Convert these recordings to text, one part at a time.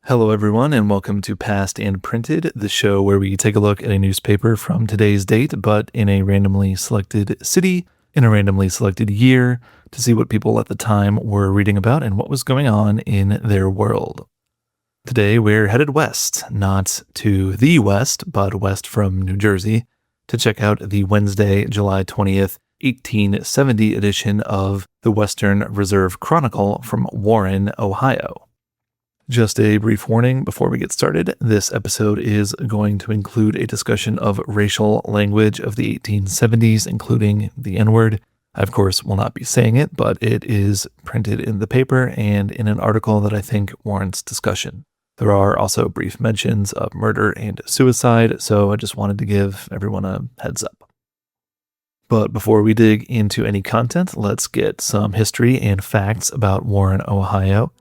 Hello, everyone, and welcome to Past and Printed, the show where we take a look at a newspaper from today's date, but in a randomly selected city, in a randomly selected year, to see what people at the time were reading about and what was going on in their world. Today, we're headed west, not to the west, but west from New Jersey, to check out the Wednesday, July 20th, 1870 edition of the Western Reserve Chronicle from Warren, Ohio. Just a brief warning before we get started. This episode is going to include a discussion of racial language of the 1870s, including the N-word. I, of course, will not be saying it, but it is printed in the paper and in an article that I think warrants discussion. There are also brief mentions of murder and suicide, so I just wanted to give everyone a heads up. But before we dig into any content, let's get some history and facts about Warren, Ohio.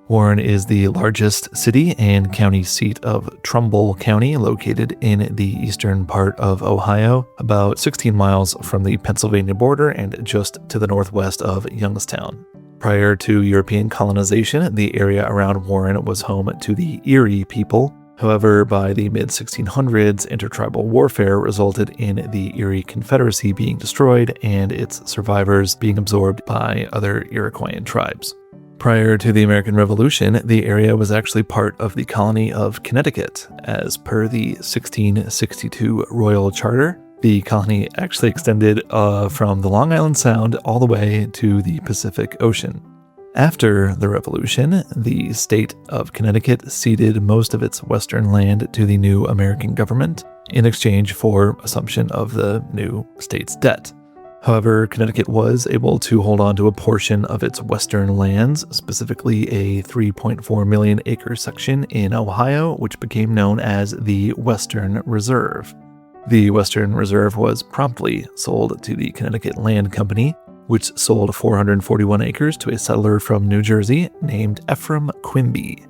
Warren is the largest city and county seat of Trumbull County, located in the eastern part of Ohio, about 16 miles from the Pennsylvania border and just to the northwest of Youngstown. Prior to European colonization, the area around Warren was home to the Erie people. However, by the mid-1600s, intertribal warfare resulted in the Erie Confederacy being destroyed and its survivors being absorbed by other Iroquoian tribes. Prior to the American Revolution, the area was actually part of the colony of Connecticut. As per the 1662 Royal Charter, the colony actually extended from the Long Island Sound all the way to the Pacific Ocean. After the Revolution, the state of Connecticut ceded most of its western land to the new American government in exchange for assumption of the new state's debt. However, Connecticut was able to hold on to a portion of its western lands, specifically a 3.4 million acre section in Ohio, which became known as the Western Reserve. The Western Reserve was promptly sold to the Connecticut Land Company, which sold 441 acres to a settler from New Jersey named Ephraim Quimby.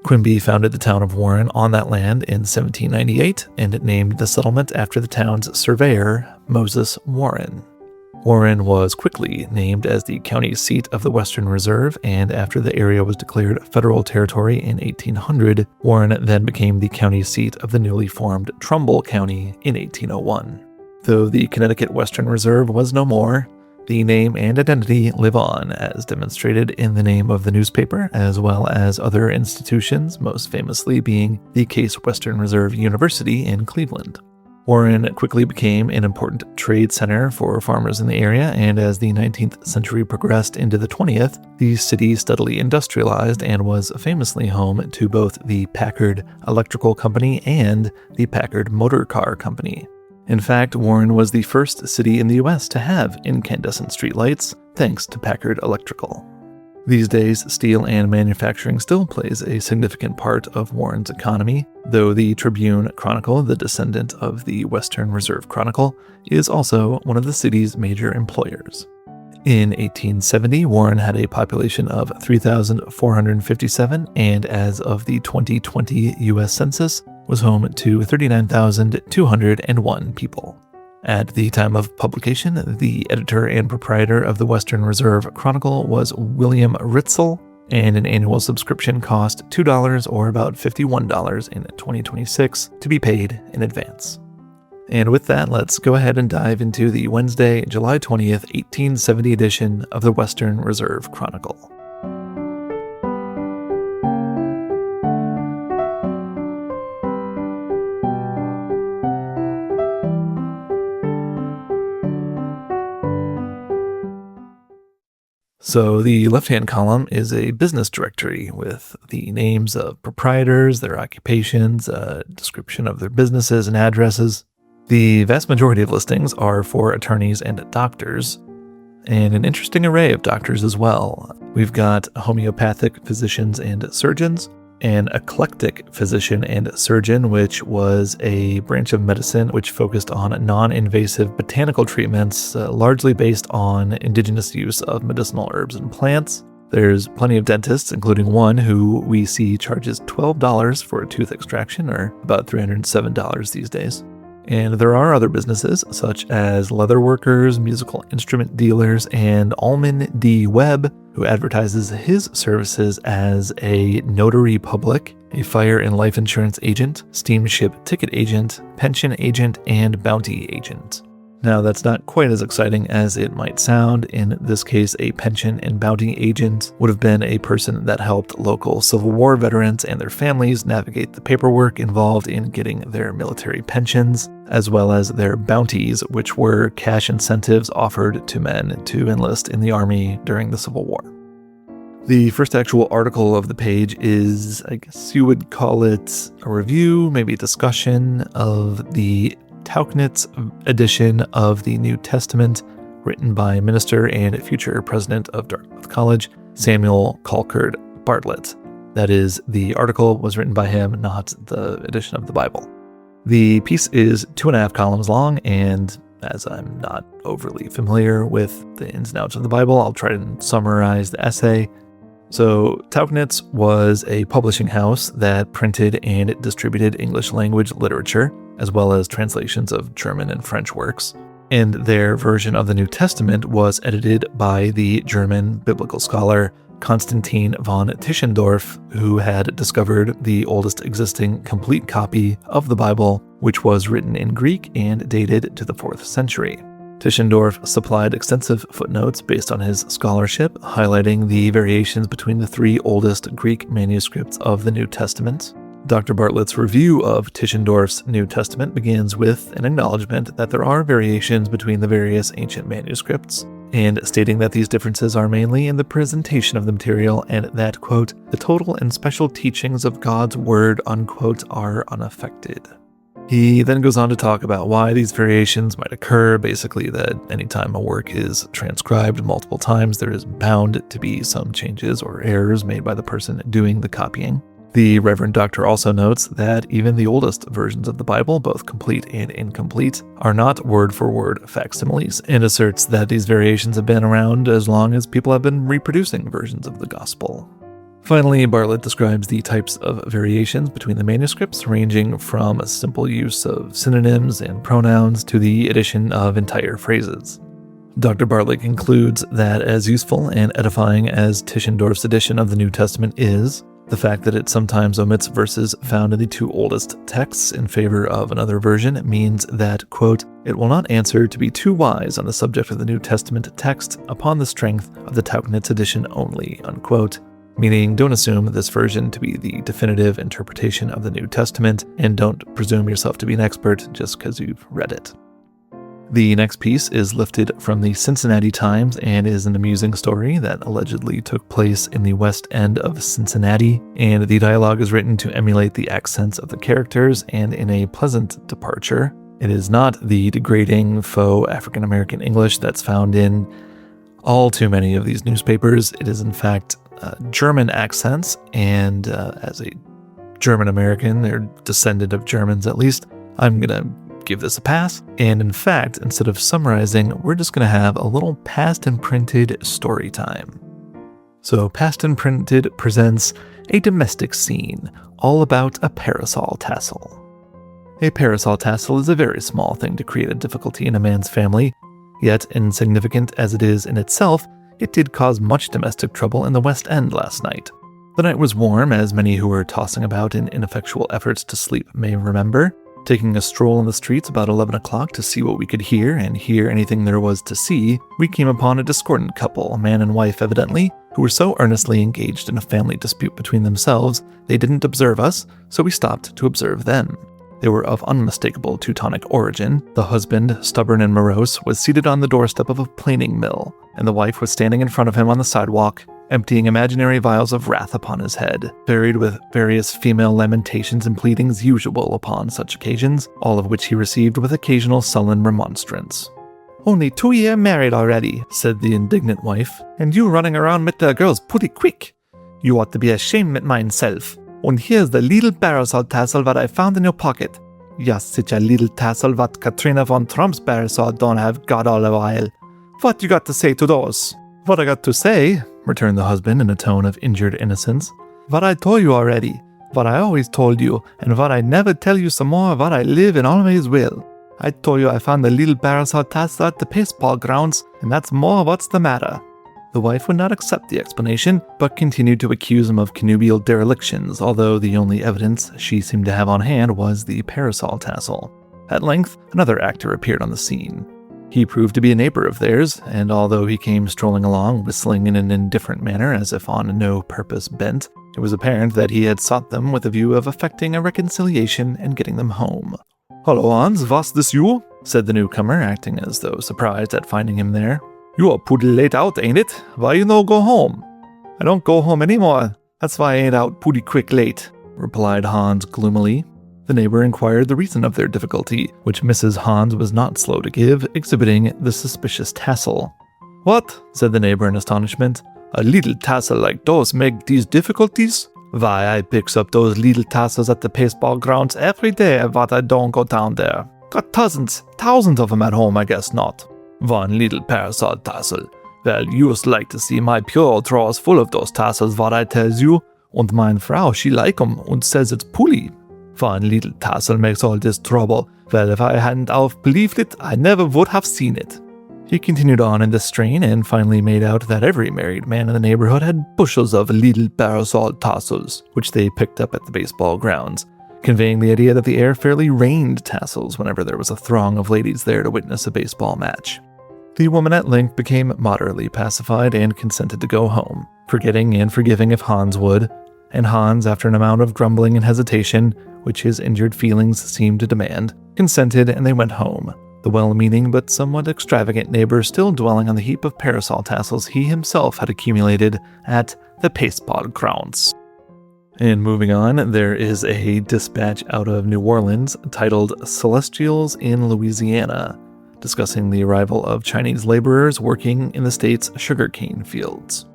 Quimby founded the town of Warren on that land in 1798 and named the settlement after the town's surveyor, Moses Warren. Warren was quickly named as the county seat of the Western Reserve, and after the area was declared federal territory in 1800, Warren then became the county seat of the newly formed Trumbull County in 1801. Though the Connecticut Western Reserve was no more, the name and identity live on, as demonstrated in the name of the newspaper, as well as other institutions, most famously being the Case Western Reserve University in Cleveland. Warren quickly became an important trade center for farmers in the area, and as the 19th century progressed into the 20th, the city steadily industrialized and was famously home to both the Packard Electrical Company and the Packard Motor Car Company. In fact, Warren was the first city in the U.S. to have incandescent streetlights, thanks to Packard Electrical. These days, steel and manufacturing still plays a significant part of Warren's economy, though the Tribune Chronicle, the descendant of the Western Reserve Chronicle, is also one of the city's major employers. In 1870, Warren had a population of 3,457, and as of the 2020 U.S. Census, was home to 39,201 people. At the time of publication, the editor and proprietor of the Western Reserve Chronicle was William Ritzel, and an annual subscription cost $2 or about $51 in 2026 to be paid in advance. And with that, let's go ahead and dive into the Wednesday, July 20th, 1870 edition of the Western Reserve Chronicle. So the left-hand column is a business directory with the names of proprietors, their occupations, a description of their businesses and addresses. The vast majority of listings are for attorneys and doctors, and an interesting array of doctors as well. We've got homeopathic physicians and surgeons, an eclectic physician and surgeon, which was a branch of medicine which focused on non-invasive botanical treatments, largely based on indigenous use of medicinal herbs and plants. There's plenty of dentists, including one who we see charges $12 for a tooth extraction, or about $307 these days. And there are other businesses, such as leather workers, musical instrument dealers, and Alman D. Webb, who advertises his services as a notary public, a fire and life insurance agent, steamship ticket agent, pension agent, and bounty agent. Now, that's not quite as exciting as it might sound. In this case, a pension and bounty agent would have been a person that helped local Civil War veterans and their families navigate the paperwork involved in getting their military pensions, as well as their bounties, which were cash incentives offered to men to enlist in the Army during the Civil War. The first actual article of the page is, I guess you would call it a review, maybe a discussion of the Tauchnitz edition of the New Testament, written by minister and future president of Dartmouth College, Samuel Colcord Bartlett. That is, the article was written by him, not the edition of the Bible. The piece is 2.5 columns long, and as I'm not overly familiar with the ins and outs of the Bible, I'll try to summarize the essay. So, Tauchnitz was a publishing house that printed and distributed English language literature, as well as translations of German and French works. And their version of the New Testament was edited by the German biblical scholar Katrina von Trump, who had discovered the oldest existing complete copy of the Bible, which was written in Greek and dated to the 4th century. Tischendorf supplied extensive footnotes based on his scholarship, highlighting the variations between the 3 oldest Greek manuscripts of the New Testament. Dr. Bartlett's review of Tischendorf's New Testament begins with an acknowledgement that there are variations between the various ancient manuscripts, and stating that these differences are mainly in the presentation of the material and that, quote, the total and special teachings of God's Word, unquote, are unaffected. He then goes on to talk about why these variations might occur, basically that anytime a work is transcribed multiple times, there is bound to be some changes or errors made by the person doing the copying. The Reverend Doctor also notes that even the oldest versions of the Bible, both complete and incomplete, are not word-for-word facsimiles, and asserts that these variations have been around as long as people have been reproducing versions of the Gospel. Finally, Bartlett describes the types of variations between the manuscripts, ranging from a simple use of synonyms and pronouns to the addition of entire phrases. Dr. Bartlett concludes that as useful and edifying as Tischendorf's edition of the New Testament is, the fact that it sometimes omits verses found in the 2 oldest texts in favor of another version means that, quote, it will not answer to be too wise on the subject of the New Testament text upon the strength of the Tauchnitz edition only, unquote. Meaning, don't assume this version to be the definitive interpretation of the New Testament, and don't presume yourself to be an expert just because you've read it. The next piece is lifted from the Cincinnati Times and is an amusing story that allegedly took place in the West End of Cincinnati, and the dialogue is written to emulate the accents of the characters and in a pleasant departure. It is not the degrading faux African-American English that's found in all too many of these newspapers. It is in fact German accents, and as a German American, or descendant of Germans at least, I'm going to give this a pass. And in fact, instead of summarizing, we're just going to have a little Past and Printed story time. So Past and Printed presents a domestic scene all about a parasol tassel. A parasol tassel is a very small thing to create a difficulty in a man's family, yet insignificant as it is in itself, it did cause much domestic trouble in the West End last night. The night was warm, as many who were tossing about in ineffectual efforts to sleep may remember. Taking a stroll in the streets about 11 o'clock to see what we could hear and hear anything there was to see, we came upon a discordant couple, man and wife evidently, who were so earnestly engaged in a family dispute between themselves, they didn't observe us, so we stopped to observe them. They were of unmistakable Teutonic origin. The husband, stubborn and morose, was seated on the doorstep of a planing mill, and the wife was standing in front of him on the sidewalk, emptying imaginary vials of wrath upon his head, varied with various female lamentations and pleadings usual upon such occasions, all of which he received with occasional sullen remonstrance. "Only 2 years married already," said the indignant wife, "and you running around with the girls pretty quick. You ought to be ashamed at myself. And here's the little parasol tassel that I found in your pocket. Just such a little tassel that Katrina von Trump's parasol don't have got all the while. What you got to say to those?" "What I got to say," returned the husband in a tone of injured innocence, "what I told you already, what I always told you, and what I never tell you some more, what I live and always will. I told you I found the little parasol tassel at the baseball grounds, and that's more what's the matter. The wife would not accept the explanation, but continued to accuse him of connubial derelictions, although the only evidence she seemed to have on hand was the parasol tassel. At length, another actor appeared on the scene. He proved to be a neighbor of theirs, and although he came strolling along, whistling in an indifferent manner as if on no purpose bent, it was apparent that he had sought them with a view of effecting a reconciliation and getting them home. "Hello, Hans, was this you?" said the newcomer, acting as though surprised at finding him there. "You are pretty late out, ain't it? Why you no go home?" "I don't go home anymore. That's why I ain't out pretty quick late," replied Hans gloomily. The neighbor inquired the reason of their difficulty, which Mrs. Hans was not slow to give, exhibiting the suspicious tassel. "What?" said the neighbor in astonishment. "A little tassel like those make these difficulties? Why, I picks up those little tassels at the baseball grounds every day, but I don't go down there. Got dozens, thousands of them at home, I guess not. One little parasol tassel. Well, you'st like to see my bureau drawers full of those tassels, what I tells you. Und mein Frau, she like 'em und says it's pully. One little tassel makes all this trouble. Well, if I hadn't believed it, I never would have seen it." He continued on in this strain and finally made out that every married man in the neighborhood had bushels of little parasol tassels, which they picked up at the baseball grounds, conveying the idea that the air fairly rained tassels whenever there was a throng of ladies there to witness a baseball match. The woman at length became moderately pacified and consented to go home, forgetting and forgiving if Hans would, and Hans, after an amount of grumbling and hesitation, which his injured feelings seemed to demand, consented and they went home, the well-meaning but somewhat extravagant neighbor still dwelling on the heap of parasol tassels he himself had accumulated at the baseball grounds. And moving on, there is a dispatch out of New Orleans titled "Celestials in Louisiana," discussing the arrival of Chinese laborers working in the state's sugarcane fields.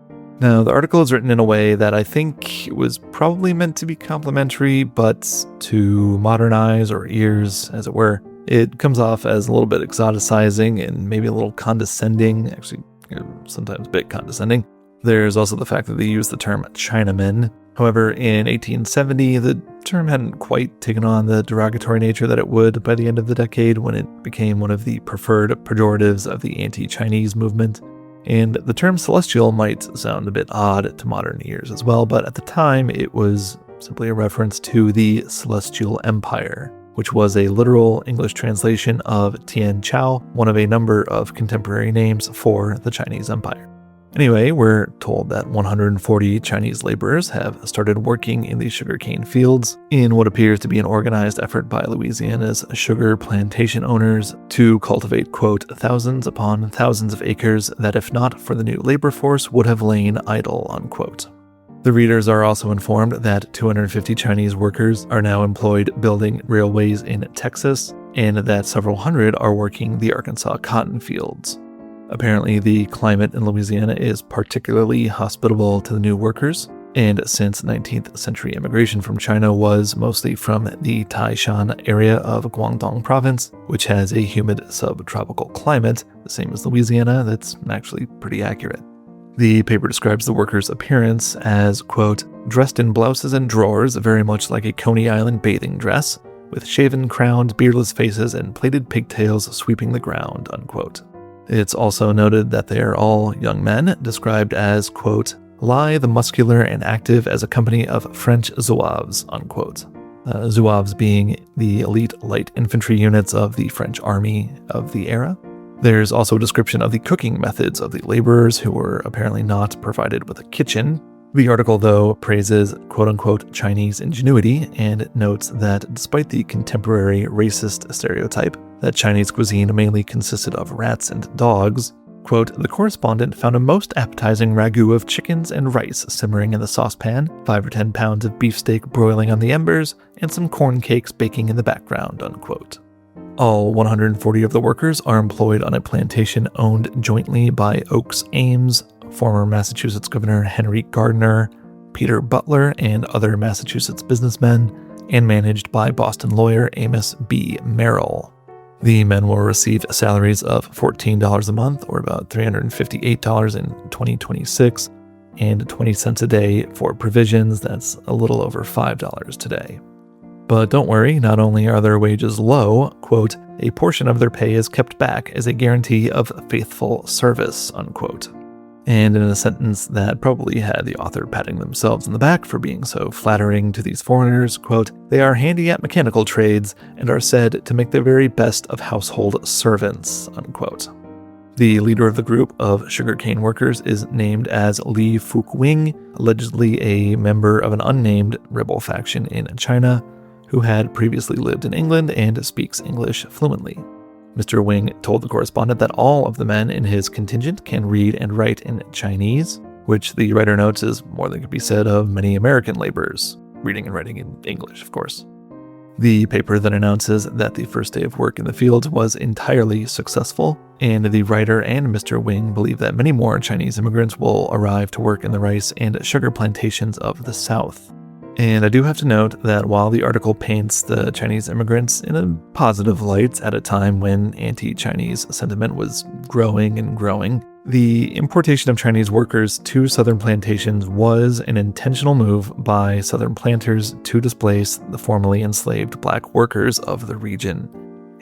Now, the article is written in a way that I think was probably meant to be complimentary, but to modernize our ears, as it were, it comes off as a little bit exoticizing and maybe a little condescending, actually sometimes a bit condescending. There's also the fact that they use the term Chinamen. However, in 1870, the term hadn't quite taken on the derogatory nature that it would by the end of the decade, when it became one of the preferred pejoratives of the anti-Chinese movement. And the term celestial might sound a bit odd to modern ears as well, but at the time it was simply a reference to the Celestial Empire, which was a literal English translation of Tian Chao, one of a number of contemporary names for the Chinese Empire. Anyway, we're told that 140 Chinese laborers have started working in the sugarcane fields in what appears to be an organized effort by Louisiana's sugar plantation owners to cultivate, quote, thousands upon thousands of acres that, if not for the new labor force, would have lain idle, unquote. The readers are also informed that 250 Chinese workers are now employed building railways in Texas, and that several hundred are working the Arkansas cotton fields. Apparently, the climate in Louisiana is particularly hospitable to the new workers, and since 19th century immigration from China was mostly from the Taishan area of Guangdong province, which has a humid subtropical climate, the same as Louisiana, that's actually pretty accurate. The paper describes the workers' appearance as, quote, dressed in blouses and drawers very much like a Coney Island bathing dress, with shaven, crowned, beardless faces and plaited pigtails sweeping the ground, unquote. It's also noted that they are all young men, described as, quote, lithe, muscular, and active as a company of French zouaves, unquote. Zouaves being the elite light infantry units of the French army of the era. There's also a description of the cooking methods of the laborers, who were apparently not provided with a kitchen. The article, though, praises quote-unquote Chinese ingenuity and notes that despite the contemporary racist stereotype that Chinese cuisine mainly consisted of rats and dogs, quote, the correspondent found a most appetizing ragout of chickens and rice simmering in the saucepan, 5 or 10 pounds of beefsteak broiling on the embers, and some corn cakes baking in the background, unquote. All 140 of the workers are employed on a plantation owned jointly by Oakes Ames, former Massachusetts Governor Henry Gardner, Peter Butler, and other Massachusetts businessmen, and managed by Boston lawyer Amos B. Merrill. The men will receive salaries of $14 a month, or about $358 in 2026, and 20 cents a day for provisions. That's a little over $5 today. But don't worry, not only are their wages low, quote, a portion of their pay is kept back as a guarantee of faithful service, unquote. And in a sentence that probably had the author patting themselves on the back for being so flattering to these foreigners, quote, they are handy at mechanical trades and are said to make the very best of household servants, unquote. The leader of the group of sugarcane workers is named as Li Fuqing, allegedly a member of an unnamed rebel faction in China, who had previously lived in England and speaks English fluently. Mr. Wing told the correspondent that all of the men in his contingent can read and write in Chinese, which the writer notes is more than could be said of many American laborers, reading and writing in English, of course. The paper then announces that the first day of work in the fields was entirely successful, and the writer and Mr. Wing believe that many more Chinese immigrants will arrive to work in the rice and sugar plantations of the South. And I do have to note that while the article paints the Chinese immigrants in a positive light at a time when anti-Chinese sentiment was growing and growing, the importation of Chinese workers to southern plantations was an intentional move by southern planters to displace the formerly enslaved black workers of the region.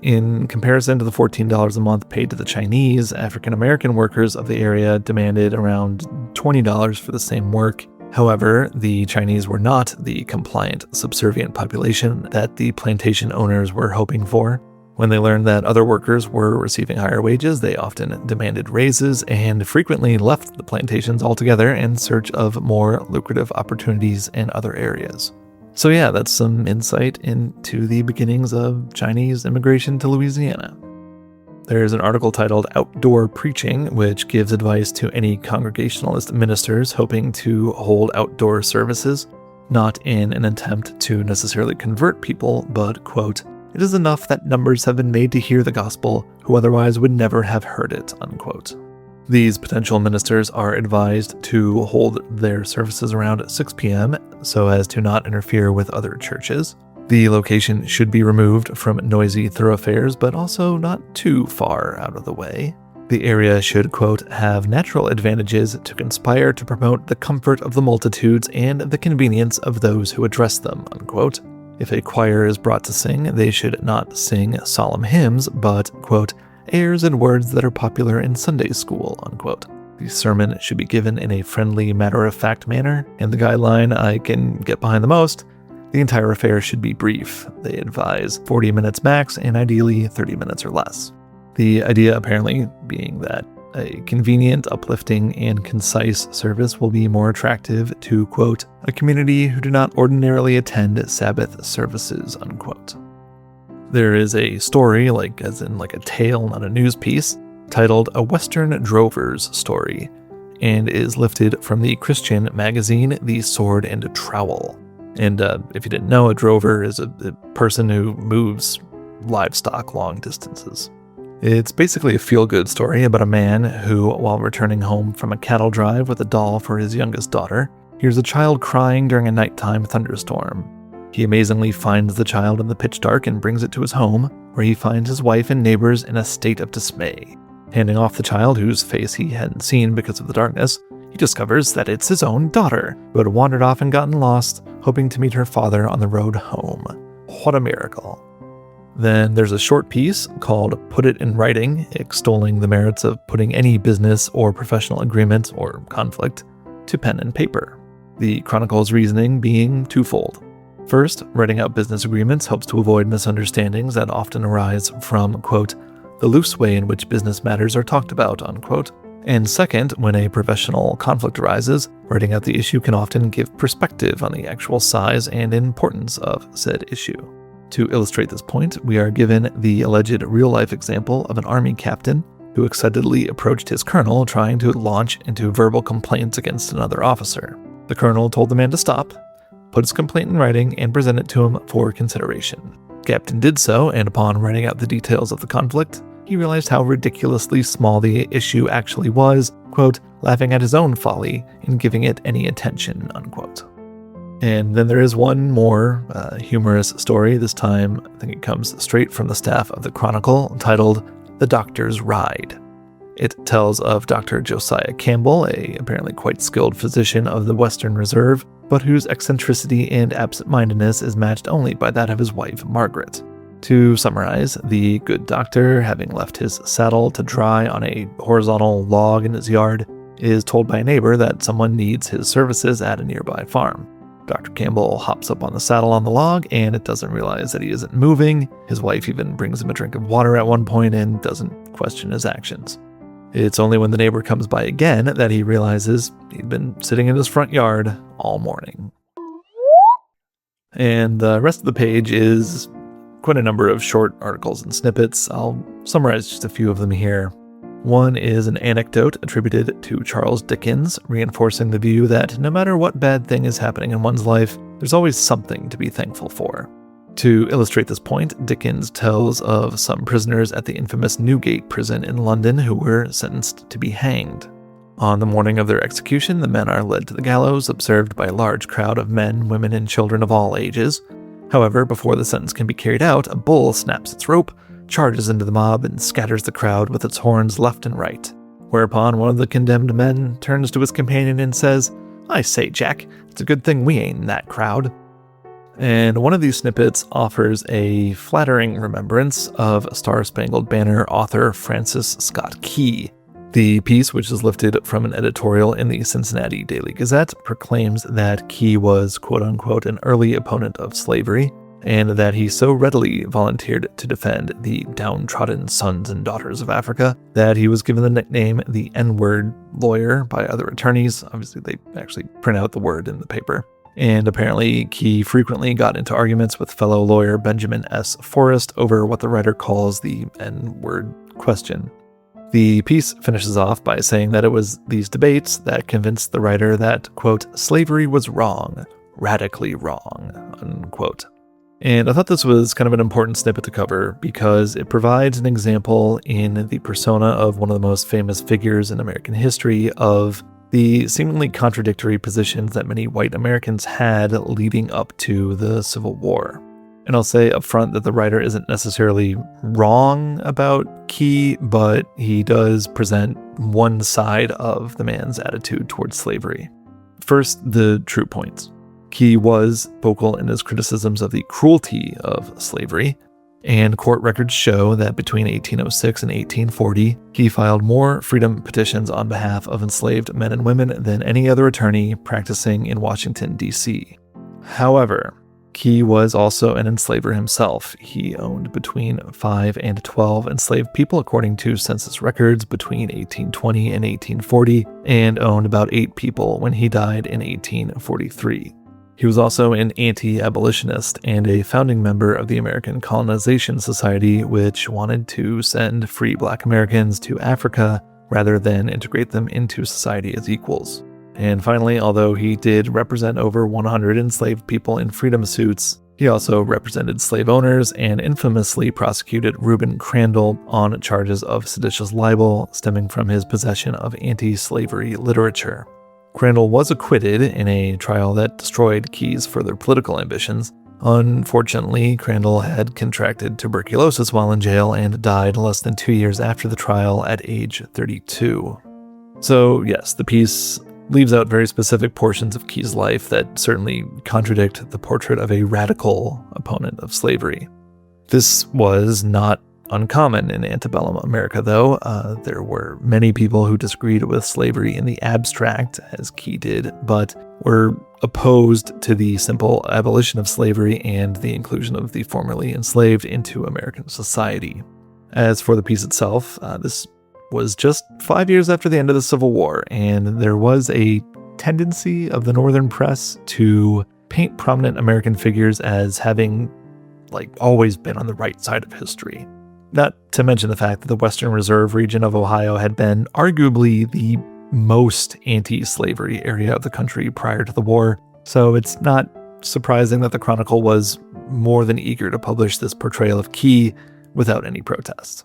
In comparison to the $14 a month paid to the Chinese, African-American workers of the area demanded around $20 for the same work. However, the Chinese were not the compliant, subservient population that the plantation owners were hoping for. When they learned that other workers were receiving higher wages, they often demanded raises and frequently left the plantations altogether in search of more lucrative opportunities in other areas. So yeah, that's some insight into the beginnings of Chinese immigration to Louisiana. There's an article titled Outdoor Preaching, which gives advice to any Congregationalist ministers hoping to hold outdoor services, not in an attempt to necessarily convert people, but, quote, it is enough that numbers have been made to hear the gospel who otherwise would never have heard it, unquote. These potential ministers are advised to hold their services around 6 p.m. so as to not interfere with other churches. The location should be removed from noisy thoroughfares, but also not too far out of the way. The area should, quote, have natural advantages to conspire to promote the comfort of the multitudes and the convenience of those who address them, unquote. If a choir is brought to sing, they should not sing solemn hymns, but, quote, airs and words that are popular in Sunday school, unquote. The sermon should be given in a friendly, matter-of-fact manner, and the guideline I can get behind the most, the entire affair should be brief. They advise 40 minutes max and ideally 30 minutes or less. The idea apparently being that a convenient, uplifting, and concise service will be more attractive to, quote, a community who do not ordinarily attend Sabbath services, unquote. There is a story, as in a tale, not a news piece, titled A Western Drover's Story, and is lifted from the Christian magazine The Sword and Trowel. And if you didn't know, a drover is a person who moves livestock long distances. It's basically a feel-good story about a man who, while returning home from a cattle drive with a doll for his youngest daughter, hears a child crying during a nighttime thunderstorm. He amazingly finds the child in the pitch dark and brings it to his home, where he finds his wife and neighbors in a state of dismay. Handing off the child, whose face he hadn't seen because of the darkness, he discovers that it's his own daughter, who had wandered off and gotten lost, hoping to meet her father on the road home. What a miracle. Then there's a short piece called Put It in Writing, extolling the merits of putting any business or professional agreement or conflict to pen and paper. The Chronicle's reasoning being twofold. First, writing out business agreements helps to avoid misunderstandings that often arise from, quote, the loose way in which business matters are talked about, unquote. And second, when a professional conflict arises, writing out the issue can often give perspective on the actual size and importance of said issue. To illustrate this point, we are given the alleged real-life example of an army captain who excitedly approached his colonel trying to launch into verbal complaints against another officer. The colonel told the man to stop, put his complaint in writing, and present it to him for consideration. Captain did so, and upon writing out the details of the conflict, he realized how ridiculously small the issue actually was, quote, laughing at his own folly in giving it any attention, unquote. And then there is one more humorous story. This time, I think it comes straight from the staff of the Chronicle, titled The Doctor's Ride. It tells of Dr. Josiah Campbell, a apparently quite skilled physician of the Western Reserve, but whose eccentricity and absent-mindedness is matched only by that of his wife, Margaret. To summarize, the good doctor, having left his saddle to dry on a horizontal log in his yard, is told by a neighbor that someone needs his services at a nearby farm. Dr. Campbell hops up on the saddle on the log and doesn't realize that he isn't moving. His wife even brings him a drink of water at one point and doesn't question his actions. It's only when the neighbor comes by again that he realizes he'd been sitting in his front yard all morning. And the rest of the page is quite a number of short articles and snippets. I'll summarize just a few of them here. One is an anecdote attributed to Charles Dickens, reinforcing the view that no matter what bad thing is happening in one's life, there's always something to be thankful for. To illustrate this point, Dickens tells of some prisoners at the infamous Newgate prison in London who were sentenced to be hanged. On the morning of their execution, the men are led to the gallows, observed by a large crowd of men, women, and children of all ages. However, before the sentence can be carried out, a bull snaps its rope, charges into the mob, and scatters the crowd with its horns left and right. Whereupon one of the condemned men turns to his companion and says, "I say, Jack, it's a good thing we ain't in that crowd." And one of these snippets offers a flattering remembrance of Star-Spangled Banner author Francis Scott Key. The piece, which is lifted from an editorial in the Cincinnati Daily Gazette, proclaims that Key was, quote-unquote, an early opponent of slavery, and that he so readily volunteered to defend the downtrodden sons and daughters of Africa that he was given the nickname the N-word lawyer by other attorneys. Obviously, they actually print out the word in the paper. And apparently, Key frequently got into arguments with fellow lawyer Benjamin S. Forrest over what the writer calls the N-word question. The piece finishes off by saying that it was these debates that convinced the writer that, quote, slavery was wrong, radically wrong, unquote. And I thought this was kind of an important snippet to cover because it provides an example in the persona of one of the most famous figures in American history of the seemingly contradictory positions that many white Americans had leading up to the Civil War. And I'll say up front that the writer isn't necessarily wrong about Key, but he does present one side of the man's attitude towards slavery. First, the true points. Key was vocal in his criticisms of the cruelty of slavery, and court records show that between 1806 and 1840, he filed more freedom petitions on behalf of enslaved men and women than any other attorney practicing in Washington, D.C. However, Key was also an enslaver himself. He owned between 5 and 12 enslaved people according to census records between 1820 and 1840, and owned about 8 people when he died in 1843. He was also an anti-abolitionist and a founding member of the American Colonization Society, which wanted to send free Black Americans to Africa rather than integrate them into society as equals. And finally, although he did represent over 100 enslaved people in freedom suits, he also represented slave owners and infamously prosecuted Reuben Crandall on charges of seditious libel stemming from his possession of anti-slavery literature. Crandall was acquitted in a trial that destroyed Key's further political ambitions. Unfortunately, Crandall had contracted tuberculosis while in jail and died less than 2 years after the trial at age 32. So yes, the piece leaves out very specific portions of Key's life that certainly contradict the portrait of a radical opponent of slavery. This was not uncommon in antebellum America, though. There were many people who disagreed with slavery in the abstract, as Key did, but were opposed to the simple abolition of slavery and the inclusion of the formerly enslaved into American society. As for the piece itself, this was just 5 years after the end of the Civil War, and there was a tendency of the Northern press to paint prominent American figures as having, always been on the right side of history. Not to mention the fact that the Western Reserve region of Ohio had been arguably the most anti-slavery area of the country prior to the war, so it's not surprising that the Chronicle was more than eager to publish this portrayal of Key without any protest.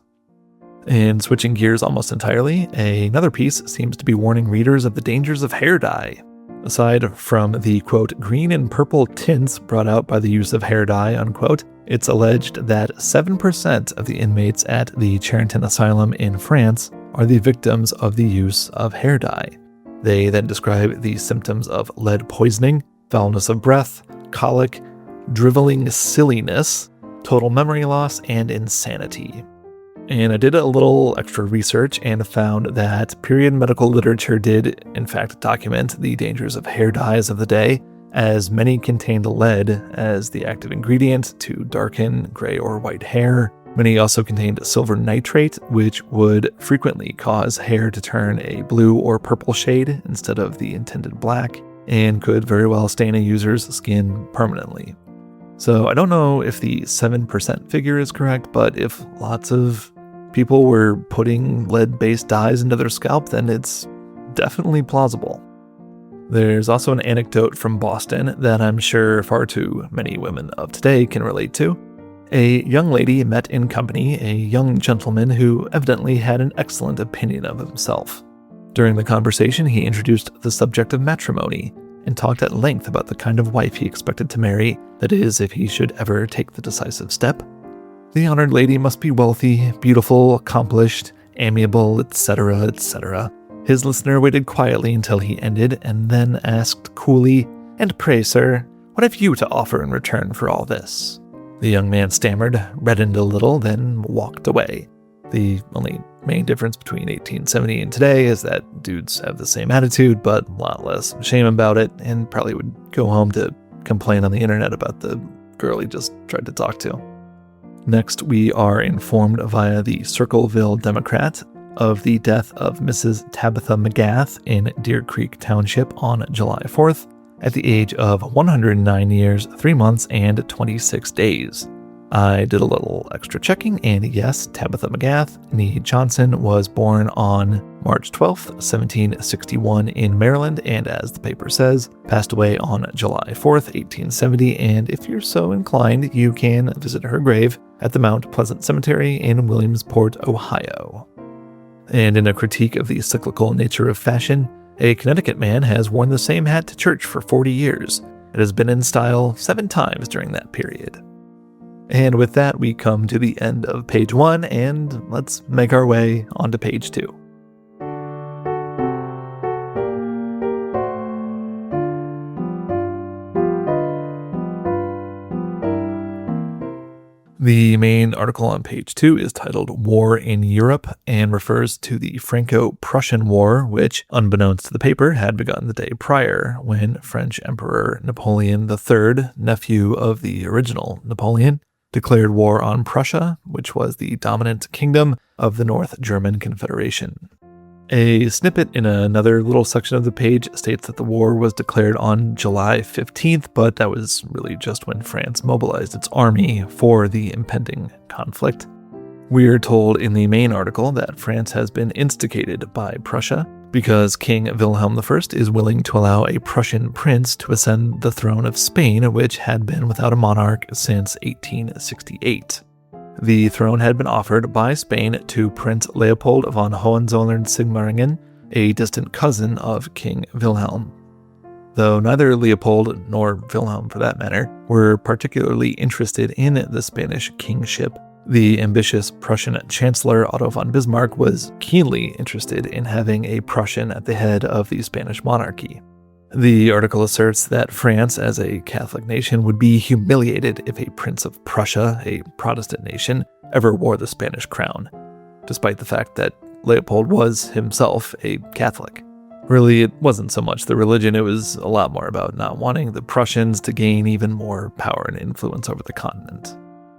And switching gears almost entirely, another piece seems to be warning readers of the dangers of hair dye. Aside from the, quote, green and purple tints brought out by the use of hair dye, unquote, it's alleged that 7% of the inmates at the Charenton Asylum in France are the victims of the use of hair dye. They then describe the symptoms of lead poisoning, foulness of breath, colic, driveling silliness, total memory loss, and insanity. And I did a little extra research and found that period medical literature did, in fact, document the dangers of hair dyes of the day, as many contained lead as the active ingredient to darken gray or white hair. Many also contained silver nitrate, which would frequently cause hair to turn a blue or purple shade instead of the intended black, and could very well stain a user's skin permanently. So I don't know if the 7% figure is correct, but if lots of people were putting lead-based dyes into their scalp, then it's definitely plausible. There's also an anecdote from Boston that I'm sure far too many women of today can relate to. A young lady met in company a young gentleman who evidently had an excellent opinion of himself. During the conversation, he introduced the subject of matrimony and talked at length about the kind of wife he expected to marry, that is, if he should ever take the decisive step. The honored lady must be wealthy, beautiful, accomplished, amiable, etc., etc. His listener waited quietly until he ended and then asked coolly, "And pray, sir, what have you to offer in return for all this?" The young man stammered, reddened a little, then walked away. The only main difference between 1870 and today is that dudes have the same attitude, but a lot less shame about it, and probably would go home to complain on the internet about the girl he just tried to talk to. Next, we are informed via the Circleville Democrat of the death of Mrs. Tabitha McGath in Deer Creek Township on July 4th at the age of 109 years, 3 months, and 26 days. I did a little extra checking, and yes, Tabitha McGath Nee Johnson was born on March 12th, 1761 in Maryland, and as the paper says, passed away on July 4th, 1870, and if you're so inclined, you can visit her grave at the Mount Pleasant Cemetery in Williamsport, Ohio. And in a critique of the cyclical nature of fashion, a Connecticut man has worn the same hat to church for 40 years. It has been in style 7 times during that period. And with that, we come to the end of page 1, and let's make our way onto page 2. The main article on page 2 is titled War in Europe and refers to the Franco-Prussian War, which, unbeknownst to the paper, had begun the day prior when French Emperor Napoleon III, nephew of the original Napoleon, declared war on Prussia, which was the dominant kingdom of the North German Confederation. A snippet in another little section of the page states that the war was declared on July 15th, but that was really just when France mobilized its army for the impending conflict. We're told in the main article that France has been instigated by Prussia because King Wilhelm I is willing to allow a Prussian prince to ascend the throne of Spain, which had been without a monarch since 1868. The throne had been offered by Spain to Prince Leopold von Hohenzollern-Sigmaringen, a distant cousin of King Wilhelm. Though neither Leopold, nor Wilhelm for that matter, were particularly interested in the Spanish kingship, the ambitious Prussian Chancellor Otto von Bismarck was keenly interested in having a Prussian at the head of the Spanish monarchy. The article asserts that France, as a Catholic nation, would be humiliated if a Prince of Prussia, a Protestant nation, ever wore the Spanish crown, despite the fact that Leopold was himself a Catholic. Really, it wasn't so much the religion, it was a lot more about not wanting the Prussians to gain even more power and influence over the continent.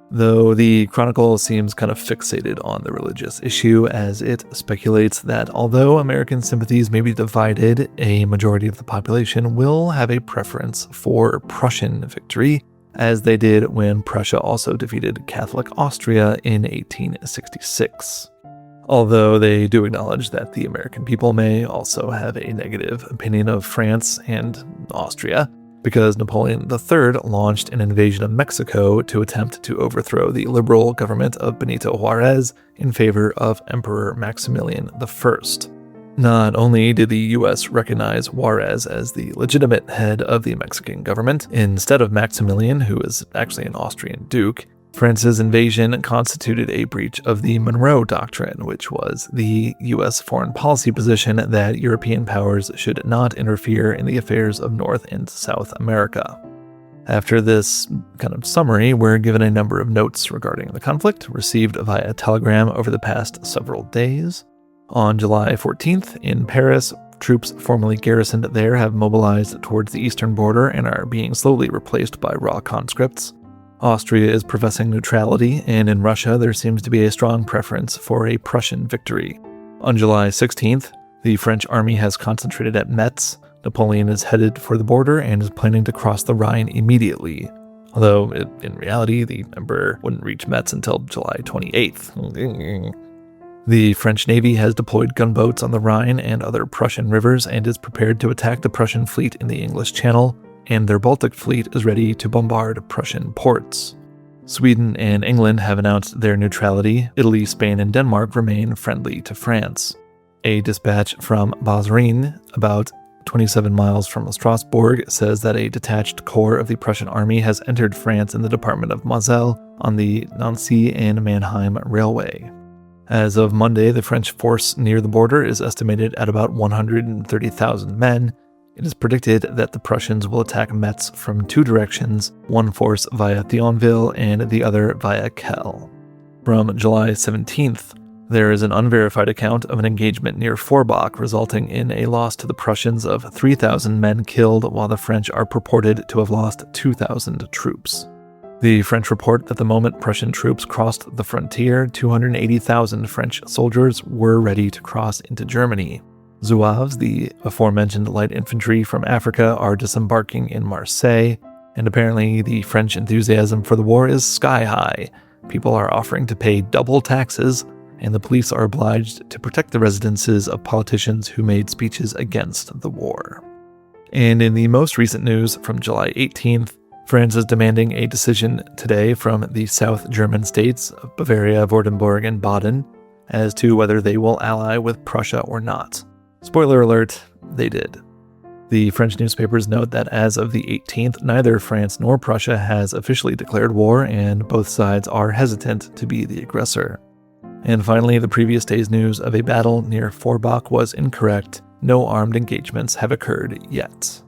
Though the Chronicle seems kind of fixated on the religious issue, as it speculates that although American sympathies may be divided, a majority of the population will have a preference for Prussian victory, as they did when Prussia also defeated Catholic Austria in 1866. Although they do acknowledge that the American people may also have a negative opinion of France and Austria, because Napoleon III launched an invasion of Mexico to attempt to overthrow the liberal government of Benito Juarez in favor of Emperor Maximilian I. Not only did the U.S. recognize Juarez as the legitimate head of the Mexican government, instead of Maximilian, who was actually an Austrian duke, France's invasion constituted a breach of the Monroe Doctrine, which was the U.S. foreign policy position that European powers should not interfere in the affairs of North and South America. After this kind of summary, we're given a number of notes regarding the conflict received via telegram over the past several days. On July 14th, in Paris, troops formerly garrisoned there have mobilized towards the eastern border and are being slowly replaced by raw conscripts. Austria is professing neutrality, and in Russia there seems to be a strong preference for a Prussian victory. On July 16th, the French army has concentrated at Metz. Napoleon is headed for the border and is planning to cross the Rhine immediately, although in reality the emperor wouldn't reach Metz until July 28th. The French Navy has deployed gunboats on the Rhine and other Prussian rivers and is prepared to attack the Prussian fleet in the English Channel, and their Baltic fleet is ready to bombard Prussian ports. Sweden and England have announced their neutrality. Italy, Spain, and Denmark remain friendly to France. A dispatch from Bazrin, about 27 miles from Strasbourg, says that a detached corps of the Prussian army has entered France in the department of Moselle on the Nancy and Mannheim Railway. As of Monday, the French force near the border is estimated at about 130,000 men. It is predicted that the Prussians will attack Metz from two directions, one force via Thionville and the other via Kehl. From July 17th, there is an unverified account of an engagement near Forbach, resulting in a loss to the Prussians of 3,000 men killed, while the French are purported to have lost 2,000 troops. The French report that the moment Prussian troops crossed the frontier, 280,000 French soldiers were ready to cross into Germany. Zouaves, the aforementioned light infantry from Africa, are disembarking in Marseille, and apparently the French enthusiasm for the war is sky high. People are offering to pay double taxes, and the police are obliged to protect the residences of politicians who made speeches against the war. And in the most recent news from July 18th, France is demanding a decision today from the South German states of Bavaria, Württemberg, and Baden as to whether they will ally with Prussia or not. Spoiler alert, they did. The French newspapers note that as of the 18th, neither France nor Prussia has officially declared war, and both sides are hesitant to be the aggressor. And finally, the previous day's news of a battle near Forbach was incorrect. No armed engagements have occurred yet.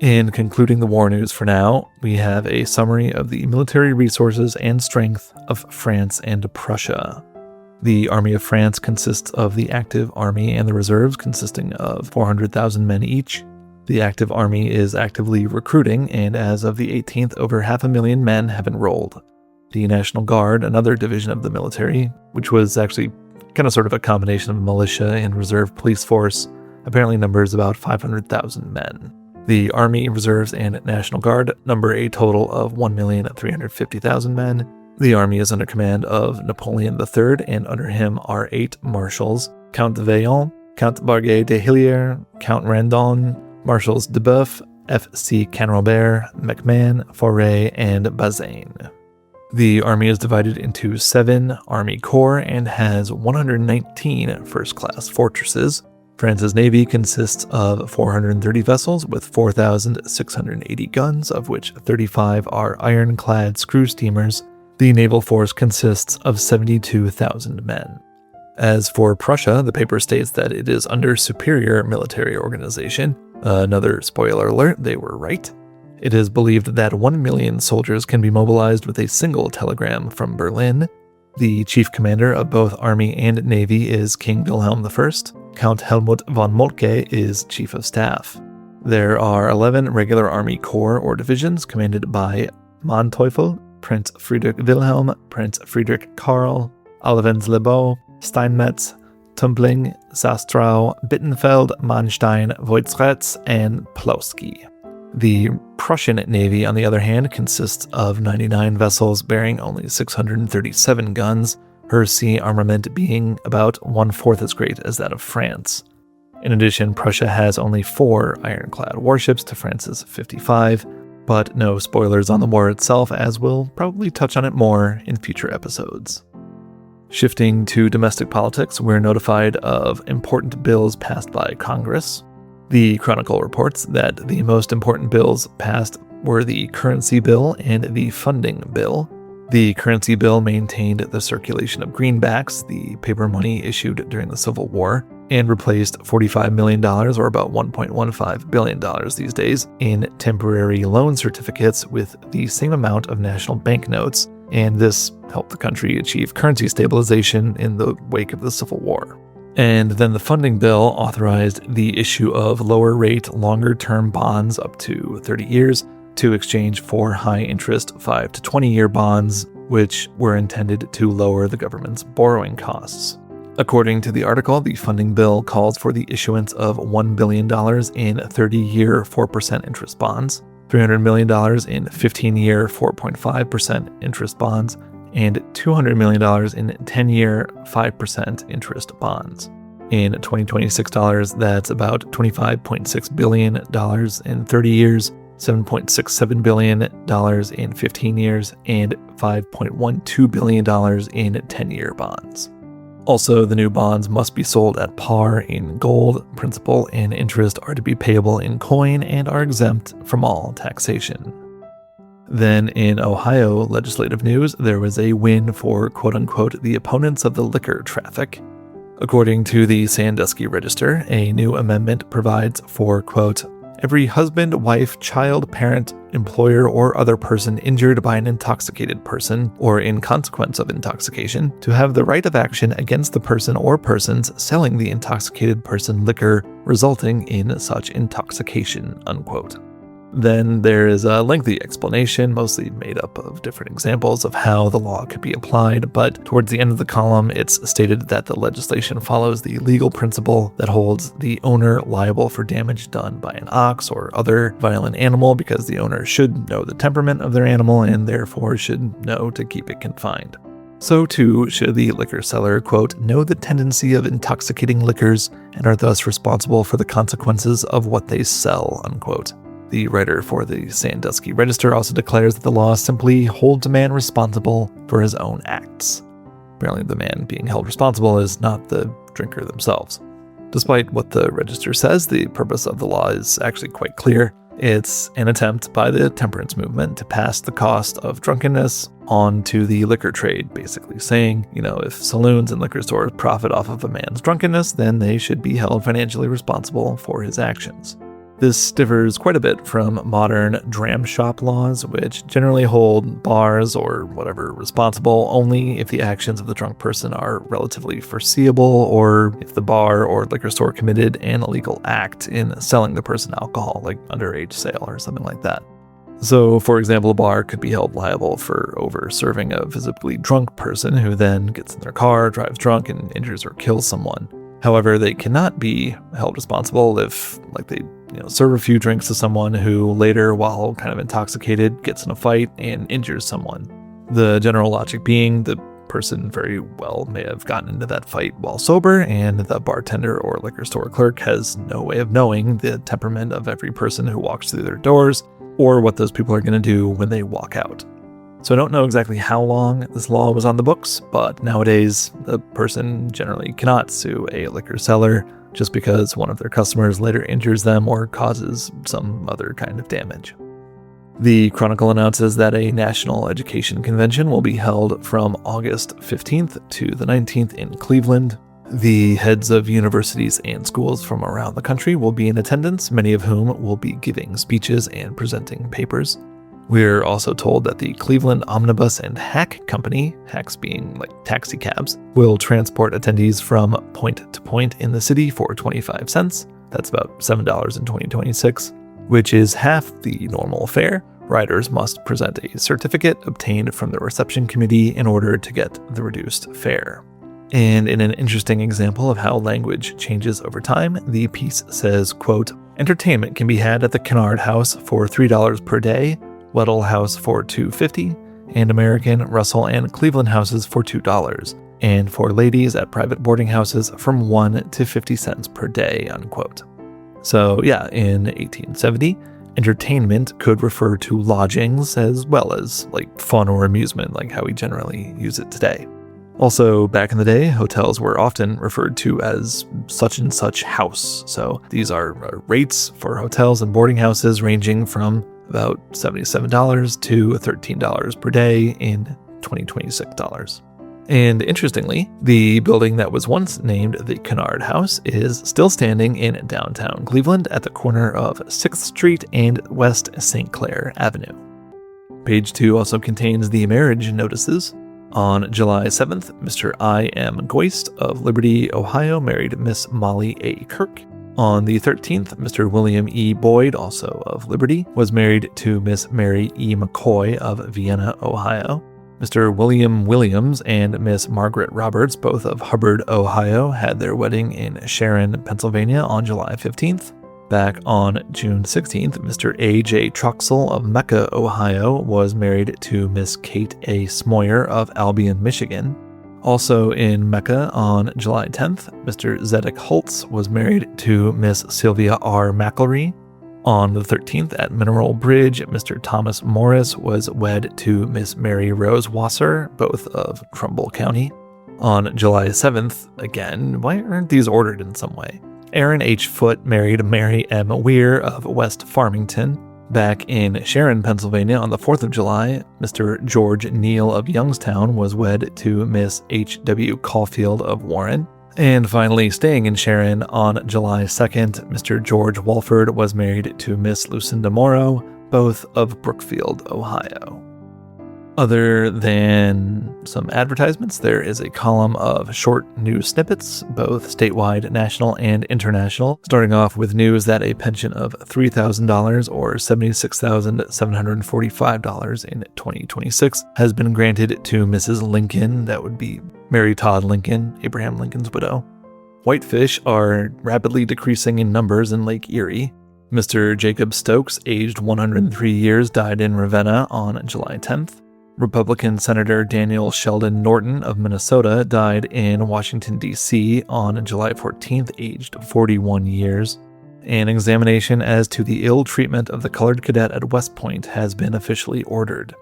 In concluding the war news for now, we have a summary of the military resources and strength of France and Prussia. The Army of France consists of the active army and the reserves, consisting of 400,000 men each. The active army is actively recruiting, and as of the 18th, over 500,000 men have enrolled. The National Guard, another division of the military, which was actually kind of sort of a combination of militia and reserve police force, apparently numbers about 500,000 men. The Army, Reserves, and National Guard number a total of 1,350,000 men. The army is under command of Napoleon III, and under him are 8 marshals: Count de Vaillant, Count Barguet de Hilliers, Count Randon, Marshals de Boeuf, F.C. Canrobert, MacMahon, Faure, and Bazaine. The army is divided into 7 army corps and has 119 first-class fortresses. France's navy consists of 430 vessels with 4,680 guns, of which 35 are ironclad screw steamers. The naval force consists of 72,000 men. As for Prussia, the paper states that it is under superior military organization. Another spoiler alert, they were right. It is believed that 1 million soldiers can be mobilized with a single telegram from Berlin. The chief commander of both army and navy is King Wilhelm I. Count Helmut von Moltke is chief of staff. There are 11 regular army corps or divisions commanded by Manteuffel, Prince Friedrich Wilhelm, Prince Friedrich Karl, Alvensleben, Steinmetz, Tumpling, Sastrau, Bittenfeld, Manstein, Voitsretz, and Ploski. The Prussian navy, on the other hand, consists of 99 vessels bearing only 637 guns, her sea armament being about 1/4 as great as that of France. In addition, Prussia has only 4 ironclad warships to France's 55, but no spoilers on the war itself, as we'll probably touch on it more in future episodes. Shifting to domestic politics, we're notified of important bills passed by Congress. The Chronicle reports that the most important bills passed were the currency bill and the funding bill. The currency bill maintained the circulation of greenbacks, the paper money issued during the Civil War, and replaced $45 million, or about $1.15 billion these days, in temporary loan certificates with the same amount of national banknotes, and this helped the country achieve currency stabilization in the wake of the Civil War. And then the funding bill authorized the issue of lower-rate, longer-term bonds up to 30 years to exchange for high-interest 5 to 20-year bonds, which were intended to lower the government's borrowing costs. According to the article, the funding bill calls for the issuance of $1 billion in 30-year 4% interest bonds, $300 million in 15-year 4.5% interest bonds, and $200 million in 10-year 5% interest bonds. In 2026 dollars, that's about $25.6 billion in 30 years, $7.67 billion in 15 years, and $5.12 billion in 10-year bonds. Also, the new bonds must be sold at par in gold. Principal and interest are to be payable in coin and are exempt from all taxation. Then in Ohio legislative news, there was a win for quote-unquote the opponents of the liquor traffic. According to the Sandusky Register, a new amendment provides for, quote, every husband, wife, child, parent, employer, or other person injured by an intoxicated person, or in consequence of intoxication, to have the right of action against the person or persons selling the intoxicated person liquor resulting in such intoxication, unquote. Then there is a lengthy explanation, mostly made up of different examples of how the law could be applied, but towards the end of the column, it's stated that the legislation follows the legal principle that holds the owner liable for damage done by an ox or other violent animal because the owner should know the temperament of their animal and therefore should know to keep it confined. So too should the liquor seller, quote, know the tendency of intoxicating liquors and are thus responsible for the consequences of what they sell, unquote. The writer for the Sandusky Register also declares that the law simply holds a man responsible for his own acts. Apparently the man being held responsible is not the drinker themselves. Despite what the Register says, the purpose of the law is actually quite clear. It's an attempt by the temperance movement to pass the cost of drunkenness on to the liquor trade, basically saying, if saloons and liquor stores profit off of a man's drunkenness, then they should be held financially responsible for his actions. This differs quite a bit from modern dram shop laws, which generally hold bars or whatever responsible only if the actions of the drunk person are relatively foreseeable or if the bar or liquor store committed an illegal act in selling the person alcohol, like underage sale or something like that. So, for example, a bar could be held liable for over-serving a visibly drunk person who then gets in their car, drives drunk, and injures or kills someone. However, they cannot be held responsible if, they serve a few drinks to someone who later, while kind of intoxicated, gets in a fight and injures someone. The general logic being the person very well may have gotten into that fight while sober, and the bartender or liquor store clerk has no way of knowing the temperament of every person who walks through their doors or what those people are going to do when they walk out. So I don't know exactly how long this law was on the books, but nowadays the person generally cannot sue a liquor seller just because one of their customers later injures them or causes some other kind of damage. The Chronicle announces that a national education convention will be held from August 15th to the 19th in Cleveland. The heads of universities and schools from around the country will be in attendance, many of whom will be giving speeches and presenting papers. We're also told that the Cleveland Omnibus and Hack Company, hacks being like taxi cabs, will transport attendees from point to point in the city for 25 cents. That's about $7 in 2026, which is half the normal fare. Riders must present a certificate obtained from the reception committee in order to get the reduced fare. And in an interesting example of how language changes over time, the piece says, quote, entertainment can be had at the Kennard House for $3 per day, Weddell House for $2.50, and American, Russell, and Cleveland houses for $2, and for ladies at private boarding houses from 1 to 50 cents per day, unquote. So yeah, in 1870, entertainment could refer to lodgings as well as fun or amusement, like how we generally use it today. Also, back in the day, hotels were often referred to as such and such house. So these are rates for hotels and boarding houses ranging from about $77 to $13 per day in 2026 dollars. And interestingly, the building that was once named the Kennard House is still standing in downtown Cleveland at the corner of 6th Street and West St. Clair Avenue. Page 2 also contains the marriage notices. On July 7th, Mr. I. M. Goist of Liberty, Ohio, married Miss Molly A. Kirk. On the 13th, Mr. William E. Boyd, also of Liberty, was married to Miss Mary E. McCoy of Vienna, Ohio. Mr. William Williams and Miss Margaret Roberts, both of Hubbard, Ohio, had their wedding in Sharon, Pennsylvania on July 15th. Back on June 16th, Mr. A. J. Truxell of Mecca, Ohio, was married to Miss Kate A. Smoyer of Albion, Michigan. Also in Mecca on July 10th, Mr. Zedek Holtz was married to Miss Sylvia R. McElry. On the 13th at Mineral Bridge, Mr. Thomas Morris was wed to Miss Mary Rose Wasser, both of Trumbull County. On July 7th, again, why aren't these ordered in some way? Aaron H. Foote married Mary M. Weir of West Farmington. Back in Sharon, Pennsylvania, on the 4th of July, Mr. George Neal of Youngstown was wed to Miss H. W. Caulfield of Warren. And finally, staying in Sharon, on July 2nd, Mr. George Walford was married to Miss Lucinda Morrow, both of Brookfield, Ohio. Other than some advertisements, there is a column of short news snippets, both statewide, national, and international, starting off with news that a pension of $3,000 or $76,745 in 2026 has been granted to Mrs. Lincoln. That would be Mary Todd Lincoln, Abraham Lincoln's widow. Whitefish are rapidly decreasing in numbers in Lake Erie. Mr. Jacob Stokes, aged 103 years, died in Ravenna on July 10th. Republican Senator Daniel Sheldon Norton of Minnesota died in Washington, D.C. on July 14th, aged 41 years. An examination as to the ill treatment of the colored cadet at West Point has been officially ordered.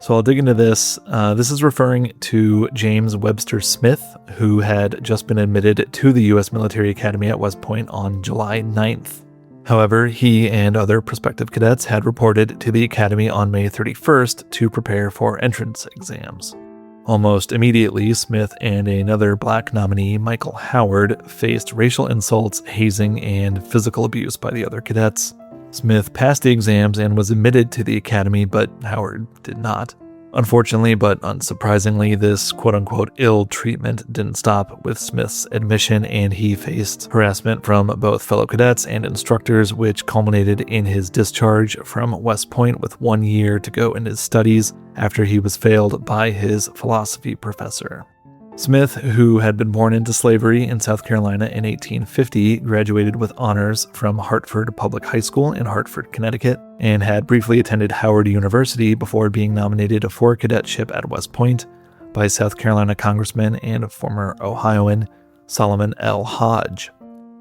So I'll dig into this. This is referring to James Webster Smith, who had just been admitted to the U.S. Military Academy at West Point on July 9th. However, he and other prospective cadets had reported to the Academy on May 31st to prepare for entrance exams. Almost immediately, Smith and another black nominee, Michael Howard, faced racial insults, hazing, and physical abuse by the other cadets. Smith passed the exams and was admitted to the Academy, but Howard did not. Unfortunately, but unsurprisingly, this quote-unquote ill treatment didn't stop with Smith's admission, and he faced harassment from both fellow cadets and instructors, which culminated in his discharge from West Point with 1 year to go in his studies after he was failed by his philosophy professor. Smith, who had been born into slavery in South Carolina in 1850, graduated with honors from Hartford Public High School in Hartford, Connecticut, and had briefly attended Howard University before being nominated for cadetship at West Point by South Carolina Congressman and former Ohioan Solomon L. Hodge.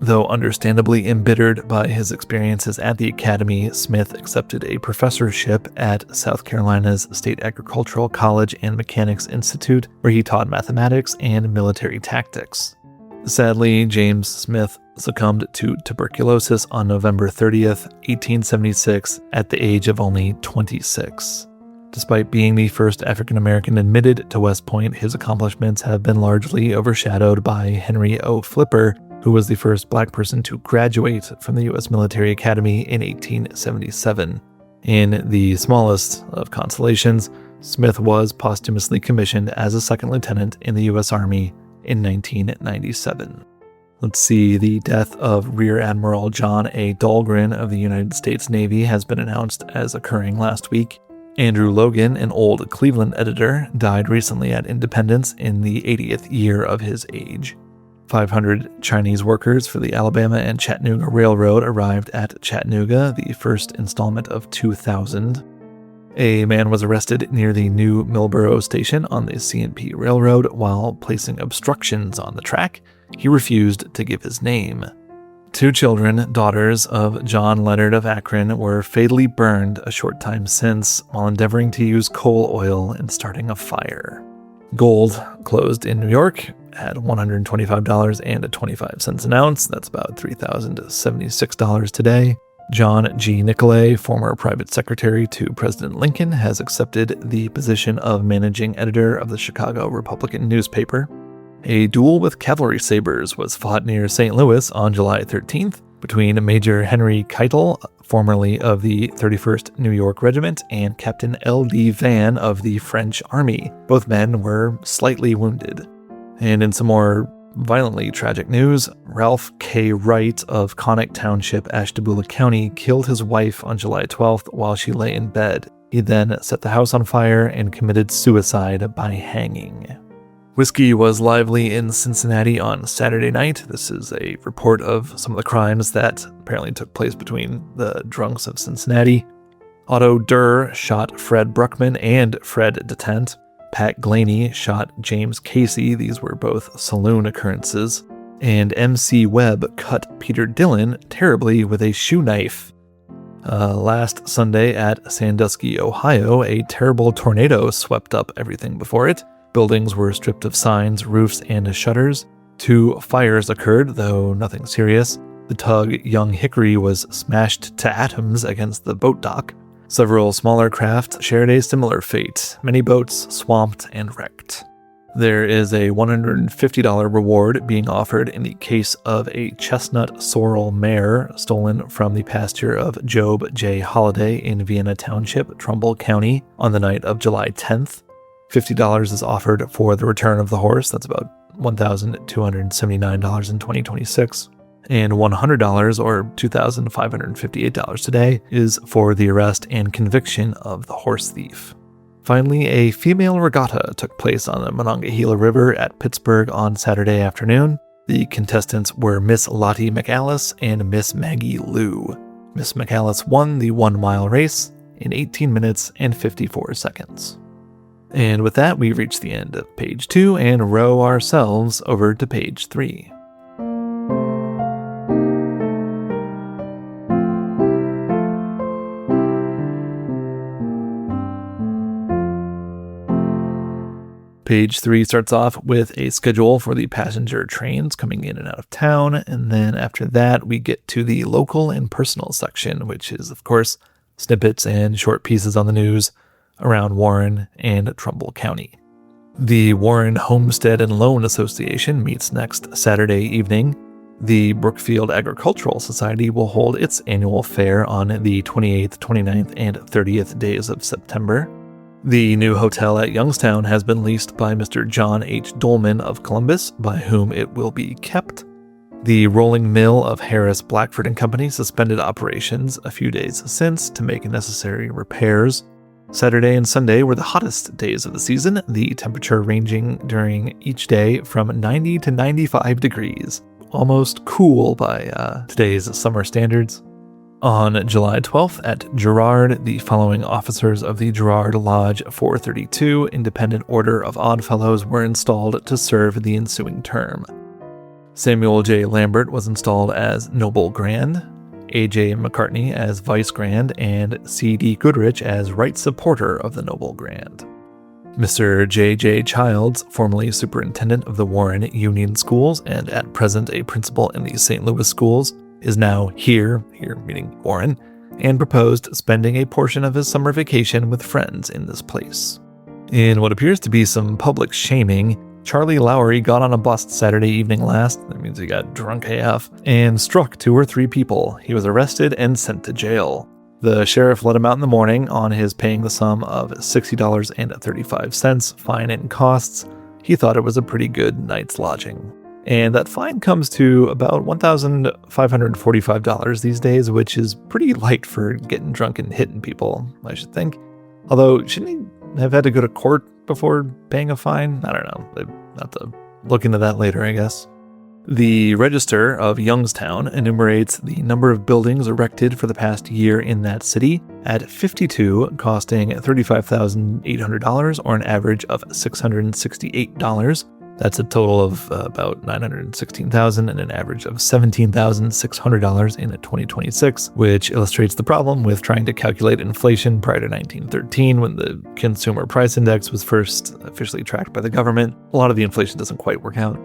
Though understandably embittered by his experiences at the Academy, Smith accepted a professorship at South Carolina's State Agricultural College and Mechanics Institute, where he taught mathematics and military tactics. Sadly, James Smith succumbed to tuberculosis on November 30th, 1876, at the age of only 26. Despite being the first African American admitted to West Point, his accomplishments have been largely overshadowed by Henry O. Flipper, who was the first black person to graduate from the U.S. Military Academy in 1877. In the smallest of consolations, Smith was posthumously commissioned as a second lieutenant in the U.S. Army in 1997. Let's see, the death of Rear Admiral John A. Dahlgren of the United States Navy has been announced as occurring last week. Andrew Logan, an old Cleveland editor, died recently at Independence in the 80th year of his age. 500 Chinese workers for the Alabama and Chattanooga Railroad arrived at Chattanooga, the first installment of 2,000. A man was arrested near the new Millboro station on the C&P Railroad while placing obstructions on the track. He refused to give his name. 2 children, daughters of John Leonard of Akron, were fatally burned a short time since while endeavoring to use coal oil in starting a fire. Gold closed in New York at $125.25 an ounce. That's about $3,076 today. John G. Nicolay, former private secretary to President Lincoln, has accepted the position of managing editor of the Chicago Republican newspaper. A duel with cavalry sabers was fought near St. Louis on July 13th between Major Henry Keitel, formerly of the 31st New York Regiment, and Captain L.D. Van of the French Army. Both men were slightly wounded. And in some more violently tragic news, Ralph K. Wright of Connick Township, Ashtabula County, killed his wife on July 12th while she lay in bed. He then set the house on fire and committed suicide by hanging. Whiskey was lively in Cincinnati on Saturday night. This is a report of some of the crimes that apparently took place between the drunks of Cincinnati. Otto Durr shot Fred Bruckman and Fred Detent. Pat Glaney shot James Casey. These were both saloon occurrences. And MC Webb cut Peter Dillon terribly with a shoe knife. Last Sunday at Sandusky, Ohio, a terrible tornado swept up everything before it. Buildings were stripped of signs, roofs, and shutters. 2 fires occurred, though nothing serious. The tug Young Hickory was smashed to atoms against the boat dock. Several smaller craft shared a similar fate, many boats swamped and wrecked. There is a $150 reward being offered in the case of a chestnut sorrel mare stolen from the pasture of Job J. Holliday in Vienna Township, Trumbull County, on the night of July 10th. $50 is offered for the return of the horse. That's about $1,279 in 2026. And $100, or $2,558 today, is for the arrest and conviction of the horse thief. Finally, a female regatta took place on the Monongahela River at Pittsburgh on Saturday afternoon. The contestants were Miss Lottie McAllis and Miss Maggie Lou. Miss McAllis won the 1-mile race in 18 minutes and 54 seconds. And with that, we reach the end of page 2 and row ourselves over to page 3. Page 3 starts off with a schedule for the passenger trains coming in and out of town, and then after that we get to the local and personal section, which is, of course, snippets and short pieces on the news around Warren and Trumbull County. The Warren Homestead and Loan Association meets next Saturday evening. The Brookfield Agricultural Society will hold its annual fair on the 28th, 29th, and 30th days of September. The new hotel at Youngstown has been leased by Mr. John H. Dolman of Columbus, by whom it will be kept. The rolling mill of Harris Blackford & Company suspended operations a few days since to make necessary repairs. Saturday and Sunday were the hottest days of the season, the temperature ranging during each day from 90 to 95 degrees. Almost cool by today's summer standards. On July 12th at Girard, the following officers of the Girard Lodge 432 Independent Order of Oddfellows were installed to serve the ensuing term. Samuel J. Lambert was installed as Noble Grand, A.J. McCartney as Vice Grand, and C.D. Goodrich as Right Supporter of the Noble Grand. Mr. J.J. Childs, formerly superintendent of the Warren Union Schools and at present a principal in the St. Louis schools, is now here meaning Warren, and proposed spending a portion of his summer vacation with friends in this place. In what appears to be some public shaming, Charlie Lowry got on a bus Saturday evening that means he got drunk AF, and struck 2 or 3 people. He was arrested and sent to jail. The sheriff let him out in the morning on his paying the sum of $60.35 fine and costs. He thought it was a pretty good night's lodging. And that fine comes to about $1,545 these days, which is pretty light for getting drunk and hitting people, I should think. Although, shouldn't he have had to go to court before paying a fine? I don't know. I'll have to look into that later, I guess. The Register of Youngstown enumerates the number of buildings erected for the past year in that city at 52, costing $35,800, or an average of $668. That's a total of about $916,000 and an average of $17,600 in 2026, which illustrates the problem with trying to calculate inflation prior to 1913, when the Consumer Price Index was first officially tracked by the government. A lot of the inflation doesn't quite work out.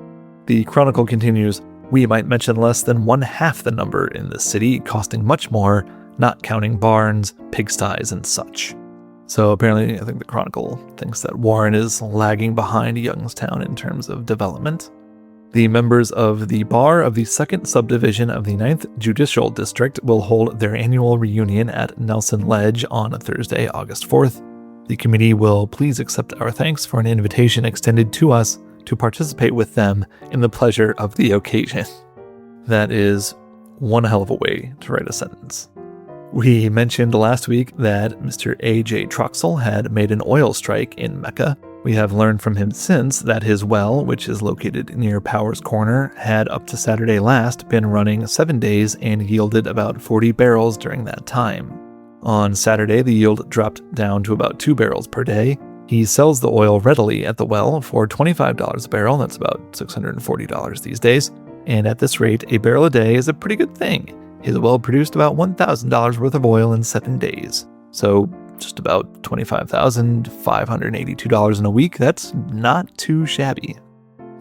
The Chronicle continues, We might mention less than 1/2 the number in the city, costing much more, not counting barns, pigsties, and such. So apparently, I think the Chronicle thinks that Warren is lagging behind Youngstown in terms of development. The members of the bar of the 2nd subdivision of the 9th Judicial District will hold their annual reunion at Nelson Ledge on Thursday, August 4th. The committee will please accept our thanks for an invitation extended to us to participate with them in the pleasure of the occasion. That is one hell of a way to write a sentence. We mentioned last week that Mr. A.J. Troxel had made an oil strike in Mecca. We have learned from him since that his well, which is located near Powers Corner, had up to Saturday last been running 7 days and yielded about 40 barrels during that time. On Saturday, the yield dropped down to about 2 barrels per day. He sells the oil readily at the well for $25 a barrel, that's about $640 these days, and at this rate, a barrel a day is a pretty good thing. His well produced about $1,000 worth of oil in 7 days, so just about $25,582 in a week. That's not too shabby.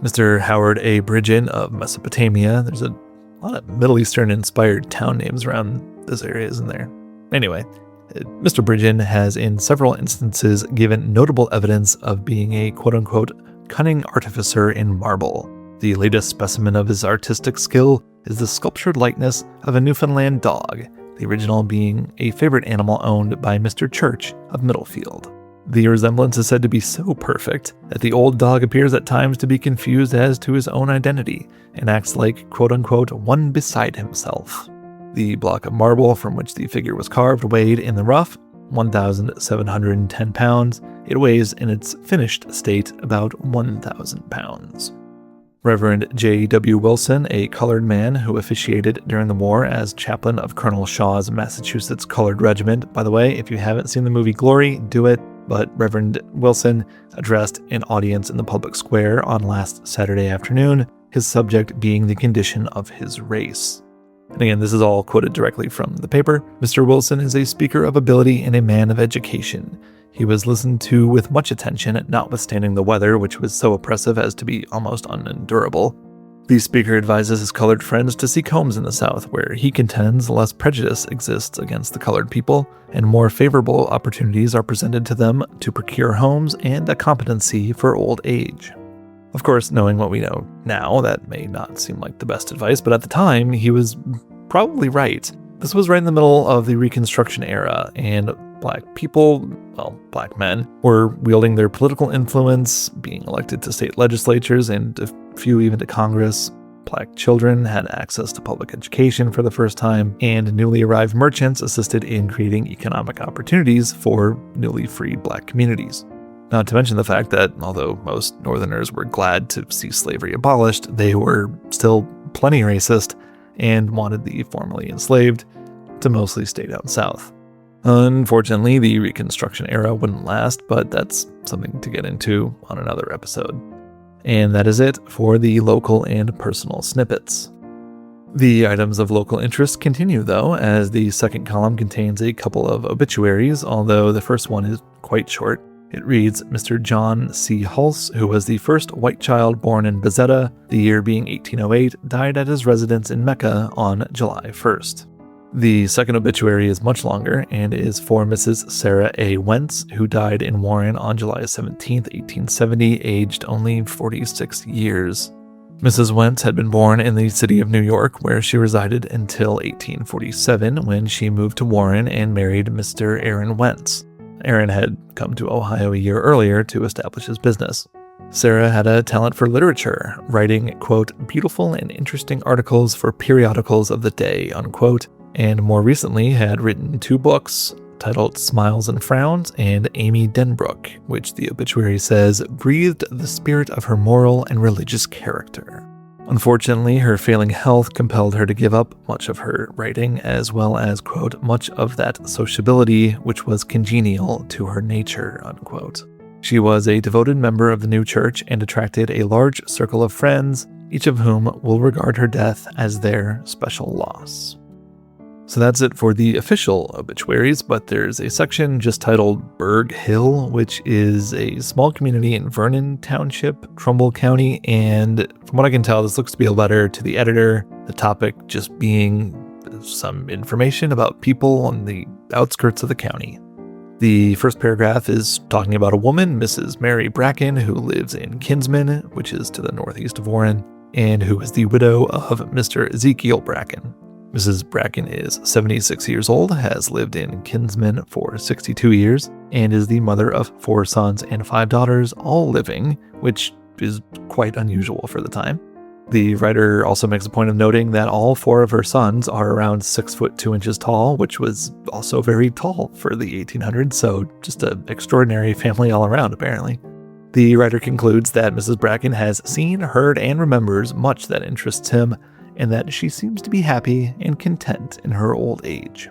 Mr. Howard A. Bridgen of Mesopotamia, there's a lot of Middle Eastern-inspired town names around this area, isn't there? Anyway, Mr. Bridgen has in several instances given notable evidence of being a quote-unquote cunning artificer in marble. The latest specimen of his artistic skill is the sculptured likeness of a Newfoundland dog, the original being a favorite animal owned by Mr. Church of Middlefield. The resemblance is said to be so perfect that the old dog appears at times to be confused as to his own identity and acts like quote-unquote one beside himself. The block of marble from which the figure was carved weighed in the rough 1,710 pounds. It weighs in its finished state about 1,000 pounds. Reverend J.W. Wilson, a colored man who officiated during the war as chaplain of Colonel Shaw's Massachusetts Colored Regiment. By the way, if you haven't seen the movie Glory, do it. But Reverend Wilson addressed an audience in the public square on last Saturday afternoon, his subject being the condition of his race. And again, this is all quoted directly from the paper. Mr. Wilson is a speaker of ability and a man of education. He was listened to with much attention, notwithstanding the weather, which was so oppressive as to be almost unendurable. The speaker advises his colored friends to seek homes in the South, where he contends less prejudice exists against the colored people, and more favorable opportunities are presented to them to procure homes and a competency for old age. Of course, knowing what we know now, that may not seem like the best advice, but at the time, he was probably right. This was right in the middle of the Reconstruction era, and black people, well, black men, were wielding their political influence, being elected to state legislatures, and a few even to Congress. Black children had access to public education for the first time, and newly arrived merchants assisted in creating economic opportunities for newly freed black communities. Not to mention the fact that, although most Northerners were glad to see slavery abolished, they were still plenty racist and wanted the formerly enslaved to mostly stay down south. Unfortunately, the Reconstruction era wouldn't last, but that's something to get into on another episode. And that is it for the local and personal snippets. The items of local interest continue, though, as the second column contains a couple of obituaries, although the first one is quite short. It reads, Mr. John C. Hulse, who was the first white child born in Bezetta, the year being 1808, died at his residence in Mecca on July 1st. The second obituary is much longer and is for Mrs. Sarah A. Wentz, who died in Warren on July 17, 1870, aged only 46 years. Mrs. Wentz had been born in the city of New York, where she resided until 1847, when she moved to Warren and married Mr. Aaron Wentz. Aaron had come to Ohio a year earlier to establish his business. Sarah had a talent for literature, writing, quote, beautiful and interesting articles for periodicals of the day, unquote, and more recently had written 2 books titled Smiles and Frowns and Amy Denbrook, which the obituary says breathed the spirit of her moral and religious character. Unfortunately, her failing health compelled her to give up much of her writing, as well as, quote, much of that sociability which was congenial to her nature, unquote. She was a devoted member of the new church and attracted a large circle of friends, each of whom will regard her death as their special loss. So that's it for the official obituaries, but there's a section just titled Berg Hill, which is a small community in Vernon Township, Trumbull County, and from what I can tell, this looks to be a letter to the editor, the topic just being some information about people on the outskirts of the county. The first paragraph is talking about a woman, Mrs. Mary Bracken, who lives in Kinsman, which is to the northeast of Warren, and who is the widow of Mr. Ezekiel Bracken. Mrs. Bracken is 76 years old, has lived in Kinsman for 62 years, and is the mother of 4 sons and 5 daughters, all living, which is quite unusual for the time. The writer also makes a point of noting that all 4 of her sons are around 6 foot 2 inches tall, which was also very tall for the 1800s, so just an extraordinary family all around, apparently. The writer concludes that Mrs. Bracken has seen, heard, and remembers much that interests him, and that she seems to be happy and content in her old age.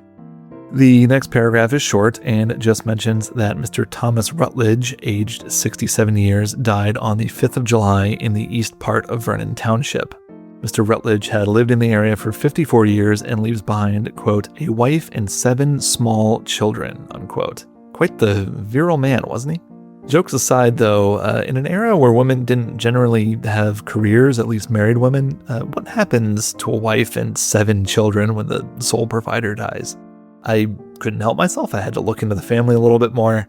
The next paragraph is short and just mentions that Mr. Thomas Rutledge, aged 67 years, died on the 5th of July in the east part of Vernon Township. Mr. Rutledge had lived in the area for 54 years and leaves behind, quote, a wife and 7 small children, unquote. Quite the virile man, wasn't he? Jokes aside, though, in an era where women didn't generally have careers, at least married women, what happens to a wife and 7 children when the sole provider dies? I couldn't help myself. I had to look into the family a little bit more.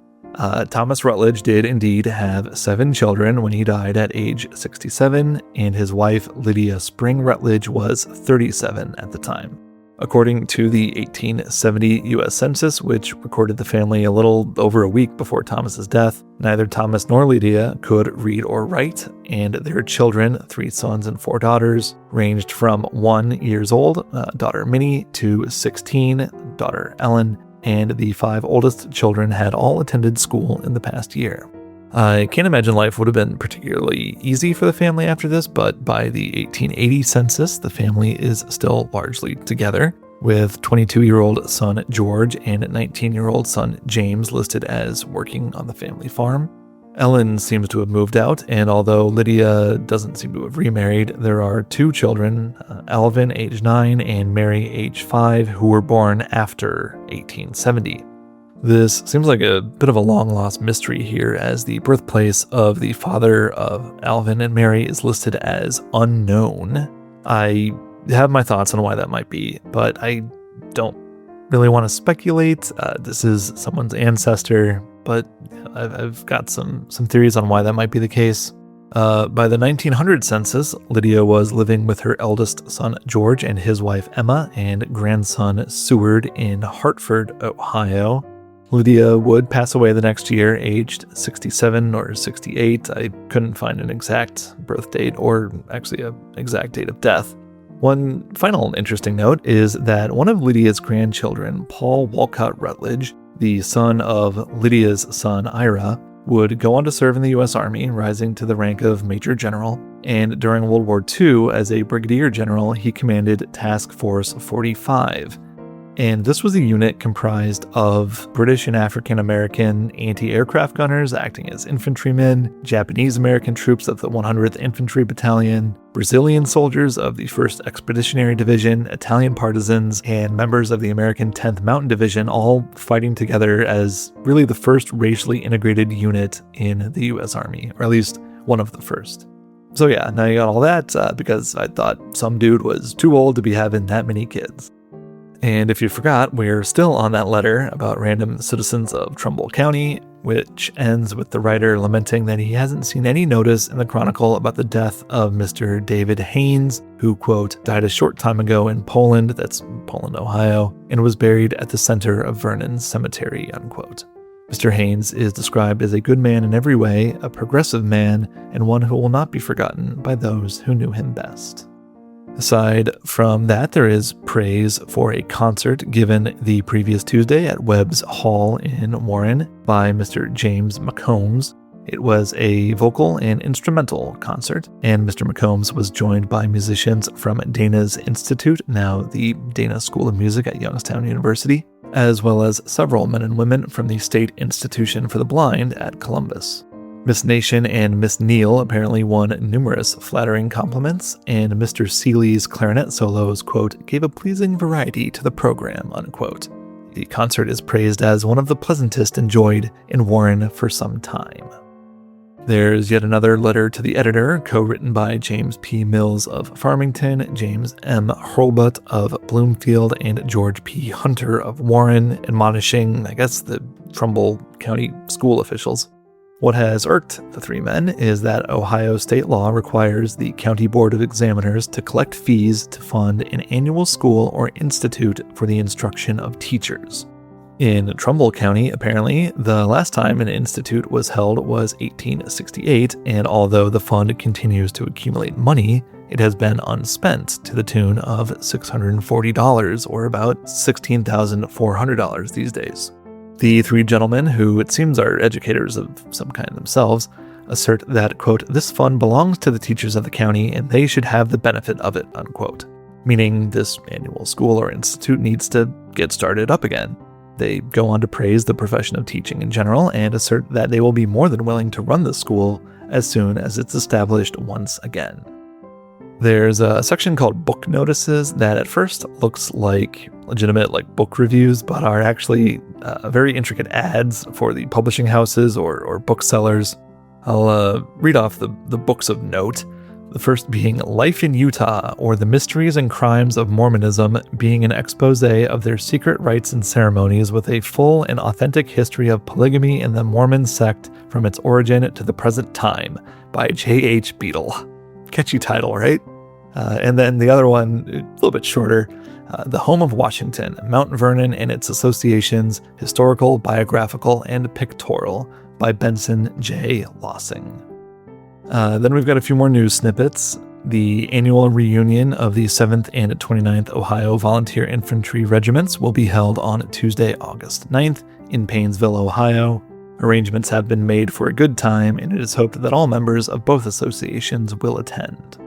Thomas Rutledge did indeed have 7 children when he died at age 67, and his wife, Lydia Spring Rutledge, was 37 at the time. According to the 1870 U.S. Census, which recorded the family a little over a week before Thomas's death, neither Thomas nor Lydia could read or write, and their children, 3 sons and 4 daughters, ranged from 1 year old, daughter Minnie, to 16, daughter Ellen, and the 5 oldest children had all attended school in the past year. I can't imagine life would have been particularly easy for the family after this, but by the 1880 census, the family is still largely together, with 22-year-old son George and 19-year-old son James listed as working on the family farm. Ellen seems to have moved out, and although Lydia doesn't seem to have remarried, there are 2 children, Alvin, age 9, and Mary, age 5, who were born after 1870. This seems like a bit of a long-lost mystery here, as the birthplace of the father of Alvin and Mary is listed as unknown. I have my thoughts on why that might be, but I don't really want to speculate. This is someone's ancestor, but I've got some theories on why that might be the case. By the 1900 census, Lydia was living with her eldest son George and his wife Emma and grandson Seward in Hartford, Ohio. Lydia would pass away the next year, aged 67 or 68. I couldn't find an exact birth date or actually an exact date of death. One final interesting note is that one of Lydia's grandchildren, Paul Walcott Rutledge, the son of Lydia's son Ira, would go on to serve in the U.S. Army, rising to the rank of Major General, and during World War II, as a Brigadier General, he commanded Task Force 45. And this was a unit comprised of British and African American anti-aircraft gunners acting as infantrymen, Japanese American troops of the 100th Infantry Battalion, Brazilian soldiers of the 1st Expeditionary Division, Italian partisans, and members of the American 10th Mountain Division, all fighting together as really the first racially integrated unit in the U.S. Army, or at least one of the first. So yeah, now you got all that because I thought some dude was too old to be having that many kids. And if you forgot, we're still on that letter about random citizens of Trumbull County, which ends with the writer lamenting that he hasn't seen any notice in the Chronicle about the death of Mr. David Haynes, who, quote, died a short time ago in Poland, that's Poland, Ohio, and was buried at the center of Vernon Cemetery, unquote. Mr. Haynes is described as a good man in every way, a progressive man, and one who will not be forgotten by those who knew him best. Aside from that, there is praise for a concert given the previous Tuesday at Webb's Hall in Warren by Mr. James McCombs. It was a vocal and instrumental concert, and Mr. McCombs was joined by musicians from Dana's Institute, now the Dana School of Music at Youngstown University, as well as several men and women from the State Institution for the Blind at Columbus. Miss Nation and Miss Neal apparently won numerous flattering compliments, and Mr. Seeley's clarinet solos, quote, gave a pleasing variety to the program, unquote. The concert is praised as one of the pleasantest enjoyed in Warren for some time. There's yet another letter to the editor, co-written by James P. Mills of Farmington, James M. Hurlbut of Bloomfield, and George P. Hunter of Warren, admonishing, I guess, the Trumbull County school officials. What has irked the three men is that Ohio state law requires the County Board of Examiners to collect fees to fund an annual school or institute for the instruction of teachers. In Trumbull County, apparently, the last time an institute was held was 1868, and although the fund continues to accumulate money, it has been unspent to the tune of $640, or about $16,400 these days. The three gentlemen, who it seems are educators of some kind themselves, assert that, quote, this fund belongs to the teachers of the county and they should have the benefit of it, unquote. Meaning this annual school or institute needs to get started up again. They go on to praise the profession of teaching in general and assert that they will be more than willing to run the school as soon as it's established once again. There's a section called Book Notices that at first looks like legitimate book reviews, but are actually very intricate ads for the publishing houses or booksellers. I'll read off the books of note. The first being Life in Utah, or the Mysteries and Crimes of Mormonism, being an expose of their secret rites and ceremonies with a full and authentic history of polygamy in the Mormon sect from its origin to the present time, by J.H. Beadle. Catchy title, right? And then the other one, a little bit shorter, The Home of Washington, Mount Vernon and its Associations, Historical, Biographical, and Pictorial, by Benson J. Lossing. Then we've got a few more news snippets. The annual reunion of the 7th and 29th Ohio Volunteer Infantry Regiments will be held on Tuesday, August 9th in Paynesville, Ohio. Arrangements have been made for a good time, and it is hoped that all members of both associations will attend.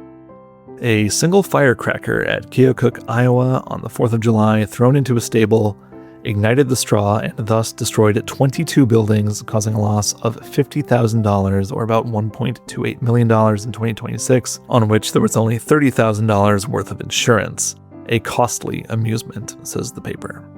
A single firecracker at Keokuk, Iowa on the 4th of July, thrown into a stable, ignited the straw and thus destroyed 22 buildings, causing a loss of $50,000 or about $1.28 million in 2026, on which there was only $30,000 worth of insurance. A costly amusement, says the paper.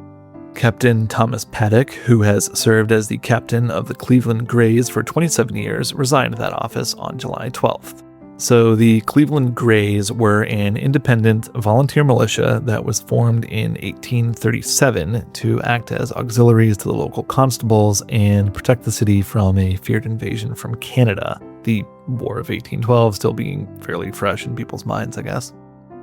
Captain Thomas Paddock, who has served as the captain of the Cleveland Greys for 27 years, resigned that office on July 12th. So the Cleveland Greys were an independent volunteer militia that was formed in 1837 to act as auxiliaries to the local constables and protect the city from a feared invasion from Canada, the War of 1812 still being fairly fresh in people's minds, I guess.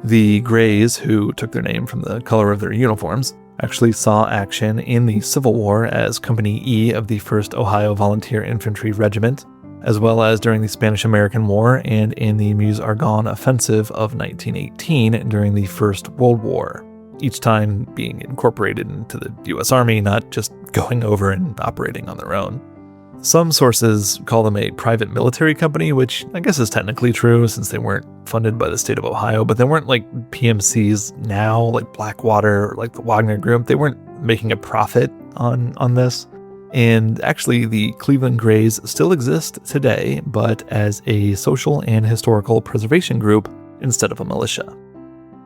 The Greys, who took their name from the color of their uniforms, actually saw action in the Civil War as Company E of the 1st Ohio Volunteer Infantry Regiment, as well as during the Spanish-American War and in the Meuse-Argonne Offensive of 1918 during the First World War, each time being incorporated into the U.S. Army, not just going over and operating on their own. Some sources call them a private military company, which I guess is technically true since they weren't funded by the state of Ohio, but they weren't like PMCs now, like Blackwater or like the Wagner Group. They weren't making a profit on this. And actually, the Cleveland Greys still exist today, but as a social and historical preservation group instead of a militia.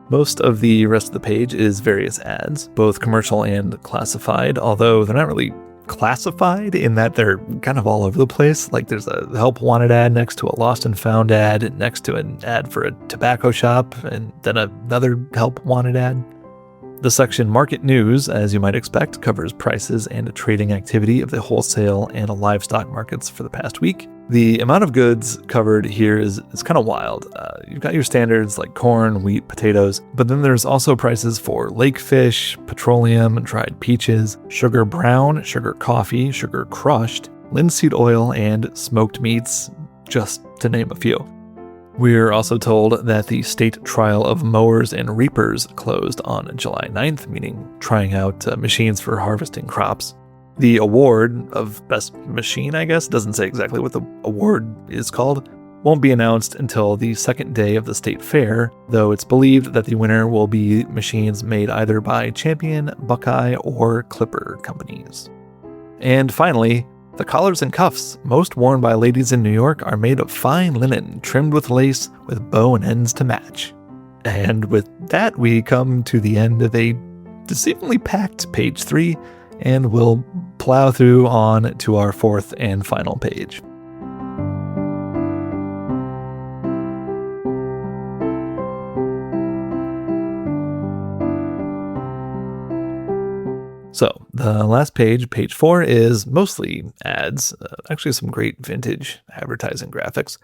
Most of the rest of the page is various ads, both commercial and classified, although they're not really classified in that they're kind of all over the place. Like there's a help wanted ad next to a lost and found ad, next to an ad for a tobacco shop, and then another help wanted ad. The section Market News, as you might expect, covers prices and trading activity of the wholesale and livestock markets for the past week. The amount of goods covered here is kind of wild. You've got your standards like corn, wheat, potatoes, but then there's also prices for lake fish, petroleum, dried peaches, sugar brown, sugar coffee, sugar crushed, linseed oil, and smoked meats, just to name a few. We're also told that the state trial of mowers and reapers closed on July 9th, meaning trying out machines for harvesting crops. The award of best machine, I guess, doesn't say exactly what the award is called, won't be announced until the second day of the state fair, though it's believed that the winner will be machines made either by Champion, Buckeye, or Clipper companies. And finally, The collars and cuffs most worn by ladies in New York are made of fine linen trimmed with lace with bow and ends to match. And with that, we come to the end of a deceivingly packed page 3, and we'll plow through on to our 4th and final page. So, the last page, page 4, is mostly ads, actually some great vintage advertising graphics.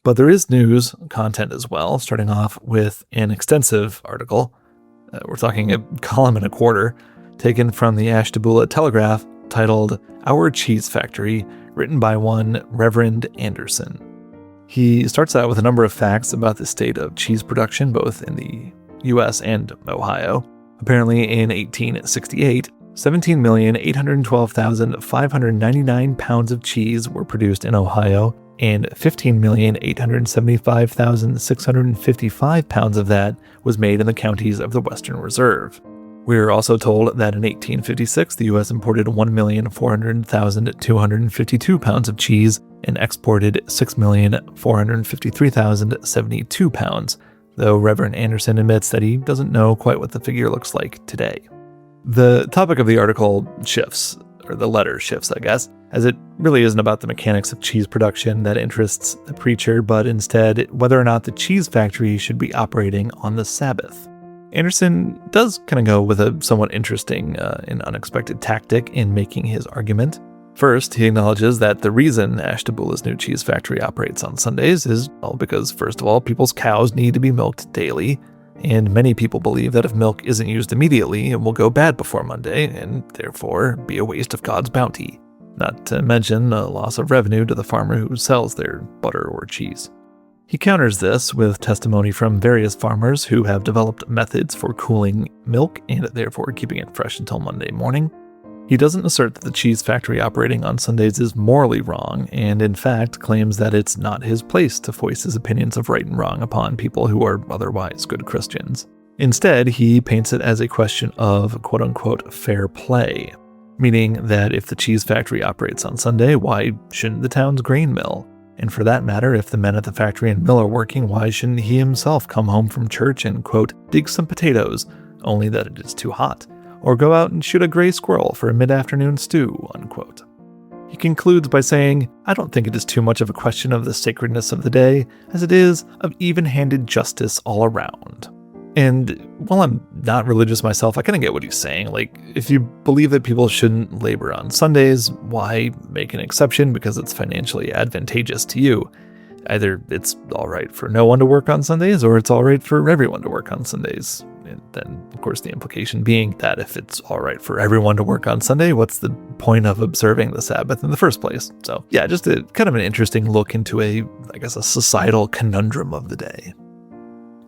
But there is news content as well, starting off with an extensive article. We're talking a column and a quarter, taken from the Ashtabula Telegraph, titled Our Cheese Factory, written by one Reverend Anderson. He starts out with a number of facts about the state of cheese production, both in the US and Ohio. Apparently, in 1868, 17,812,599 pounds of cheese were produced in Ohio, and 15,875,655 pounds of that was made in the counties of the Western Reserve. We are also told that in 1856, the U.S. imported 1,400,252 pounds of cheese and exported 6,453,072 pounds, though Reverend Anderson admits that he doesn't know quite what the figure looks like today. The topic of the article shifts, or the letter shifts, I guess, as it really isn't about the mechanics of cheese production that interests the preacher, but instead whether or not the cheese factory should be operating on the Sabbath. Anderson does kind of go with a somewhat interesting and unexpected tactic in making his argument. First, he acknowledges that the reason Ashtabula's new cheese factory operates on Sundays is, well, because first of all, people's cows need to be milked daily, and many people believe that if milk isn't used immediately, it will go bad before Monday, and therefore be a waste of God's bounty. Not to mention a loss of revenue to the farmer who sells their butter or cheese. He counters this with testimony from various farmers who have developed methods for cooling milk and therefore keeping it fresh until Monday morning. He doesn't assert that the cheese factory operating on Sundays is morally wrong, and in fact claims that it's not his place to voice his opinions of right and wrong upon people who are otherwise good Christians. Instead, he paints it as a question of quote-unquote fair play, meaning that if the cheese factory operates on Sunday, why shouldn't the town's grain mill? And for that matter, if the men at the factory and mill are working, why shouldn't he himself come home from church and, quote, dig some potatoes, only that it is too hot? Or go out and shoot a gray squirrel for a mid-afternoon stew, unquote. He concludes by saying, I don't think it is too much of a question of the sacredness of the day, as it is of even-handed justice all around. And while I'm not religious myself, I kind of get what he's saying. Like, if you believe that people shouldn't labor on Sundays, why make an exception because it's financially advantageous to you? Either it's all right for no one to work on Sundays, or it's all right for everyone to work on Sundays. And then, of course, the implication being that if it's all right for everyone to work on Sunday, what's the point of observing the Sabbath in the first place? So, yeah, just a kind of an interesting look into a societal conundrum of the day.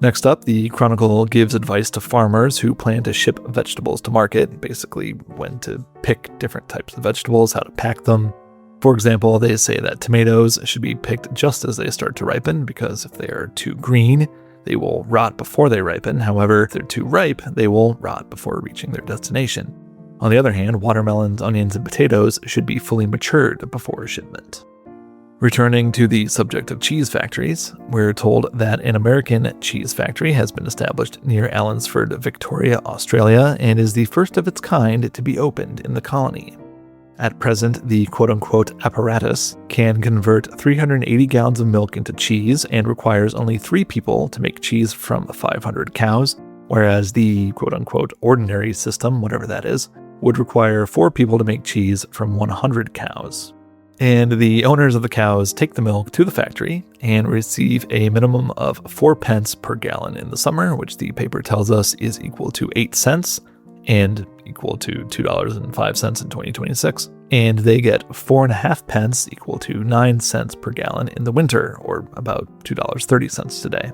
Next up, the Chronicle gives advice to farmers who plan to ship vegetables to market, basically when to pick different types of vegetables, how to pack them. For example, they say that tomatoes should be picked just as they start to ripen, because if they are too green, they will rot before they ripen. However, if they're too ripe, they will rot before reaching their destination. On the other hand, watermelons, onions, and potatoes should be fully matured before shipment. Returning to the subject of cheese factories, we're told that an American cheese factory has been established near Allenford, Victoria, Australia, and is the first of its kind to be opened in the colony. At present, the quote-unquote apparatus can convert 380 gallons of milk into cheese and requires only 3 people to make cheese from 500 cows, whereas the quote-unquote ordinary system, whatever that is, would require 4 people to make cheese from 100 cows. And the owners of the cows take the milk to the factory and receive a minimum of 4 pence per gallon in the summer, which the paper tells us is equal to 8 cents and equal to $2.05 in 2026. And they get 4.5 pence equal to 9 cents per gallon in the winter, or about $2.30 today.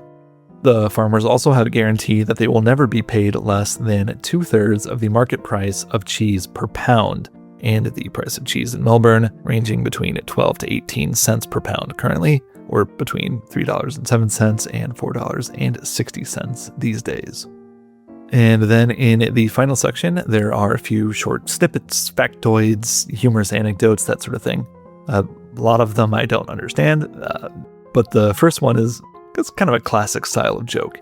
The farmers also have a guarantee that they will never be paid less than 2/3 of the market price of cheese per pound, and the price of cheese in Melbourne ranging between 12 to 18 cents per pound currently, or between $3.07 and $4.60 these days. And then in the final section, there are a few short snippets, factoids, humorous anecdotes, that sort of thing. A lot of them I don't understand, but the first one is kind of a classic style of joke.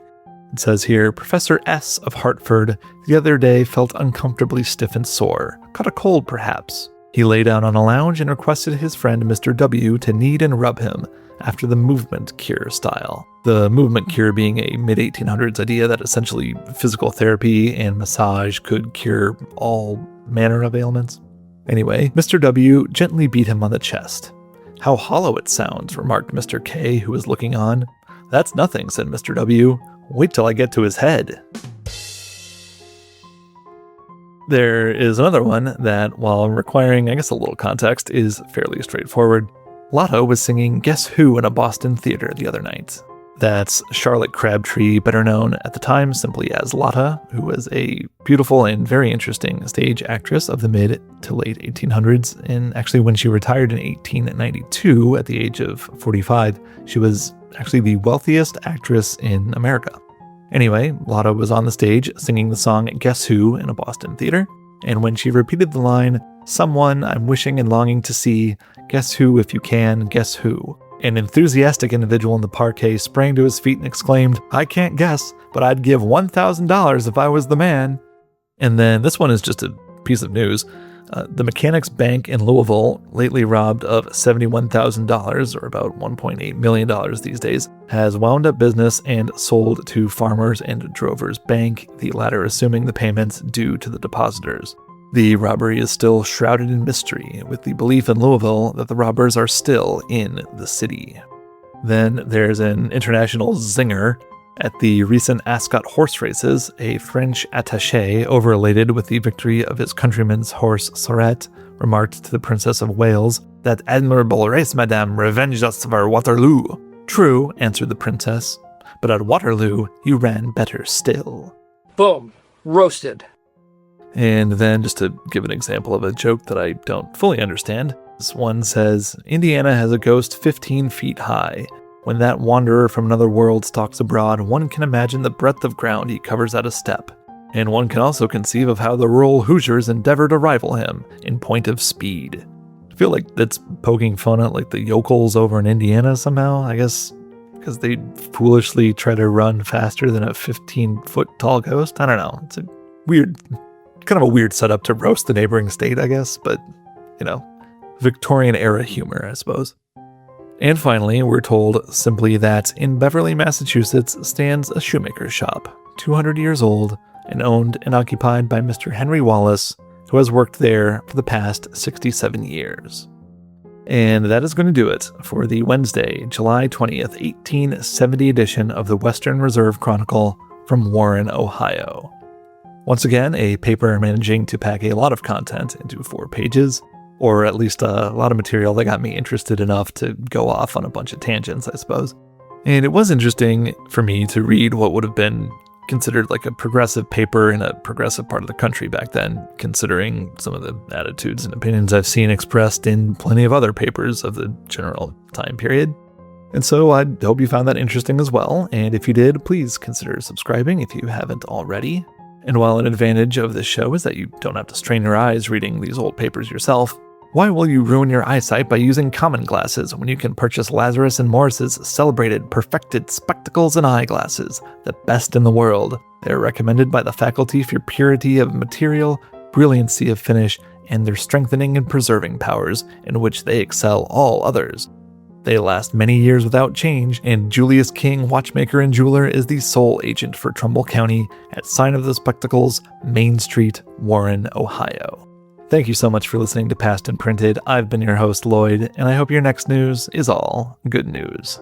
It says here, Professor S. of Hartford the other day felt uncomfortably stiff and sore. Caught a cold, perhaps. He lay down on a lounge and requested his friend Mr. W. to knead and rub him, after the movement cure style. The movement cure being a mid-1800s idea that essentially physical therapy and massage could cure all manner of ailments. Anyway, Mr. W. gently beat him on the chest. How hollow it sounds, remarked Mr. K., who was looking on. That's nothing, said Mr. W. Wait till I get to his head. There is another one that, while requiring, I guess, a little context, is fairly straightforward. Lotto was singing Guess Who in a Boston theater the other night. That's Charlotte Crabtree, better known at the time simply as Lotta, who was a beautiful and very interesting stage actress of the mid to late 1800s. And actually, when she retired in 1892 at the age of 45, she was actually the wealthiest actress in America. Anyway, Lotta was on the stage singing the song Guess Who in a Boston theater. And when she repeated the line, Someone I'm wishing and longing to see, guess who if you can, guess who? An enthusiastic individual in the parquet sprang to his feet and exclaimed, I can't guess, but I'd give $1,000 if I was the man. And then this one is just a piece of news. The Mechanics Bank in Louisville, lately robbed of $71,000, or about $1.8 million these days, has wound up business and sold to Farmers and Drovers Bank, the latter assuming the payments due to the depositors. The robbery is still shrouded in mystery, with the belief in Louisville that the robbers are still in the city. Then there's an international zinger. At the recent Ascot horse races, a French attaché, overelated with the victory of his countryman's horse Sorette, remarked to the Princess of Wales, That admirable race, madame, revenged us of our Waterloo. True, answered the princess, but at Waterloo you ran better still. Boom. Roasted. And then, just to give an example of a joke that I don't fully understand, this one says, Indiana has a ghost 15 feet high. When that wanderer from another world stalks abroad, one can imagine the breadth of ground he covers at a step. And one can also conceive of how the rural Hoosiers endeavor to rival him in point of speed. I feel like that's poking fun at like the yokels over in Indiana somehow, I guess, because they foolishly try to run faster than a 15-foot tall ghost. I don't know. It's a weird, kind of a weird setup to roast the neighboring state, I guess, but, you know, Victorian era humor, I suppose. And finally, we're told simply that in Beverly, Massachusetts stands a shoemaker's shop, 200 years old, and owned and occupied by Mr. Henry Wallace, who has worked there for the past 67 years. And that is going to do it for the Wednesday, July 20th, 1870 edition of the Western Reserve Chronicle from Warren, Ohio. Once again, a paper managing to pack a lot of content into 4 pages, or at least a lot of material that got me interested enough to go off on a bunch of tangents, I suppose. And it was interesting for me to read what would have been considered like a progressive paper in a progressive part of the country back then, considering some of the attitudes and opinions I've seen expressed in plenty of other papers of the general time period. And so I hope you found that interesting as well, and if you did, please consider subscribing if you haven't already. And while an advantage of this show is that you don't have to strain your eyes reading these old papers yourself, why will you ruin your eyesight by using common glasses when you can purchase Lazarus and Morris's celebrated perfected spectacles and eyeglasses, the best in the world? They're recommended by the faculty for purity of material, brilliancy of finish, and their strengthening and preserving powers, in which they excel all others. They last many years without change, and Julius King, watchmaker and jeweler, is the sole agent for Trumbull County at Sign of the Spectacles, Main Street, Warren, Ohio. Thank you so much for listening to Past and Printed. I've been your host, Lloyd, and I hope your next news is all good news.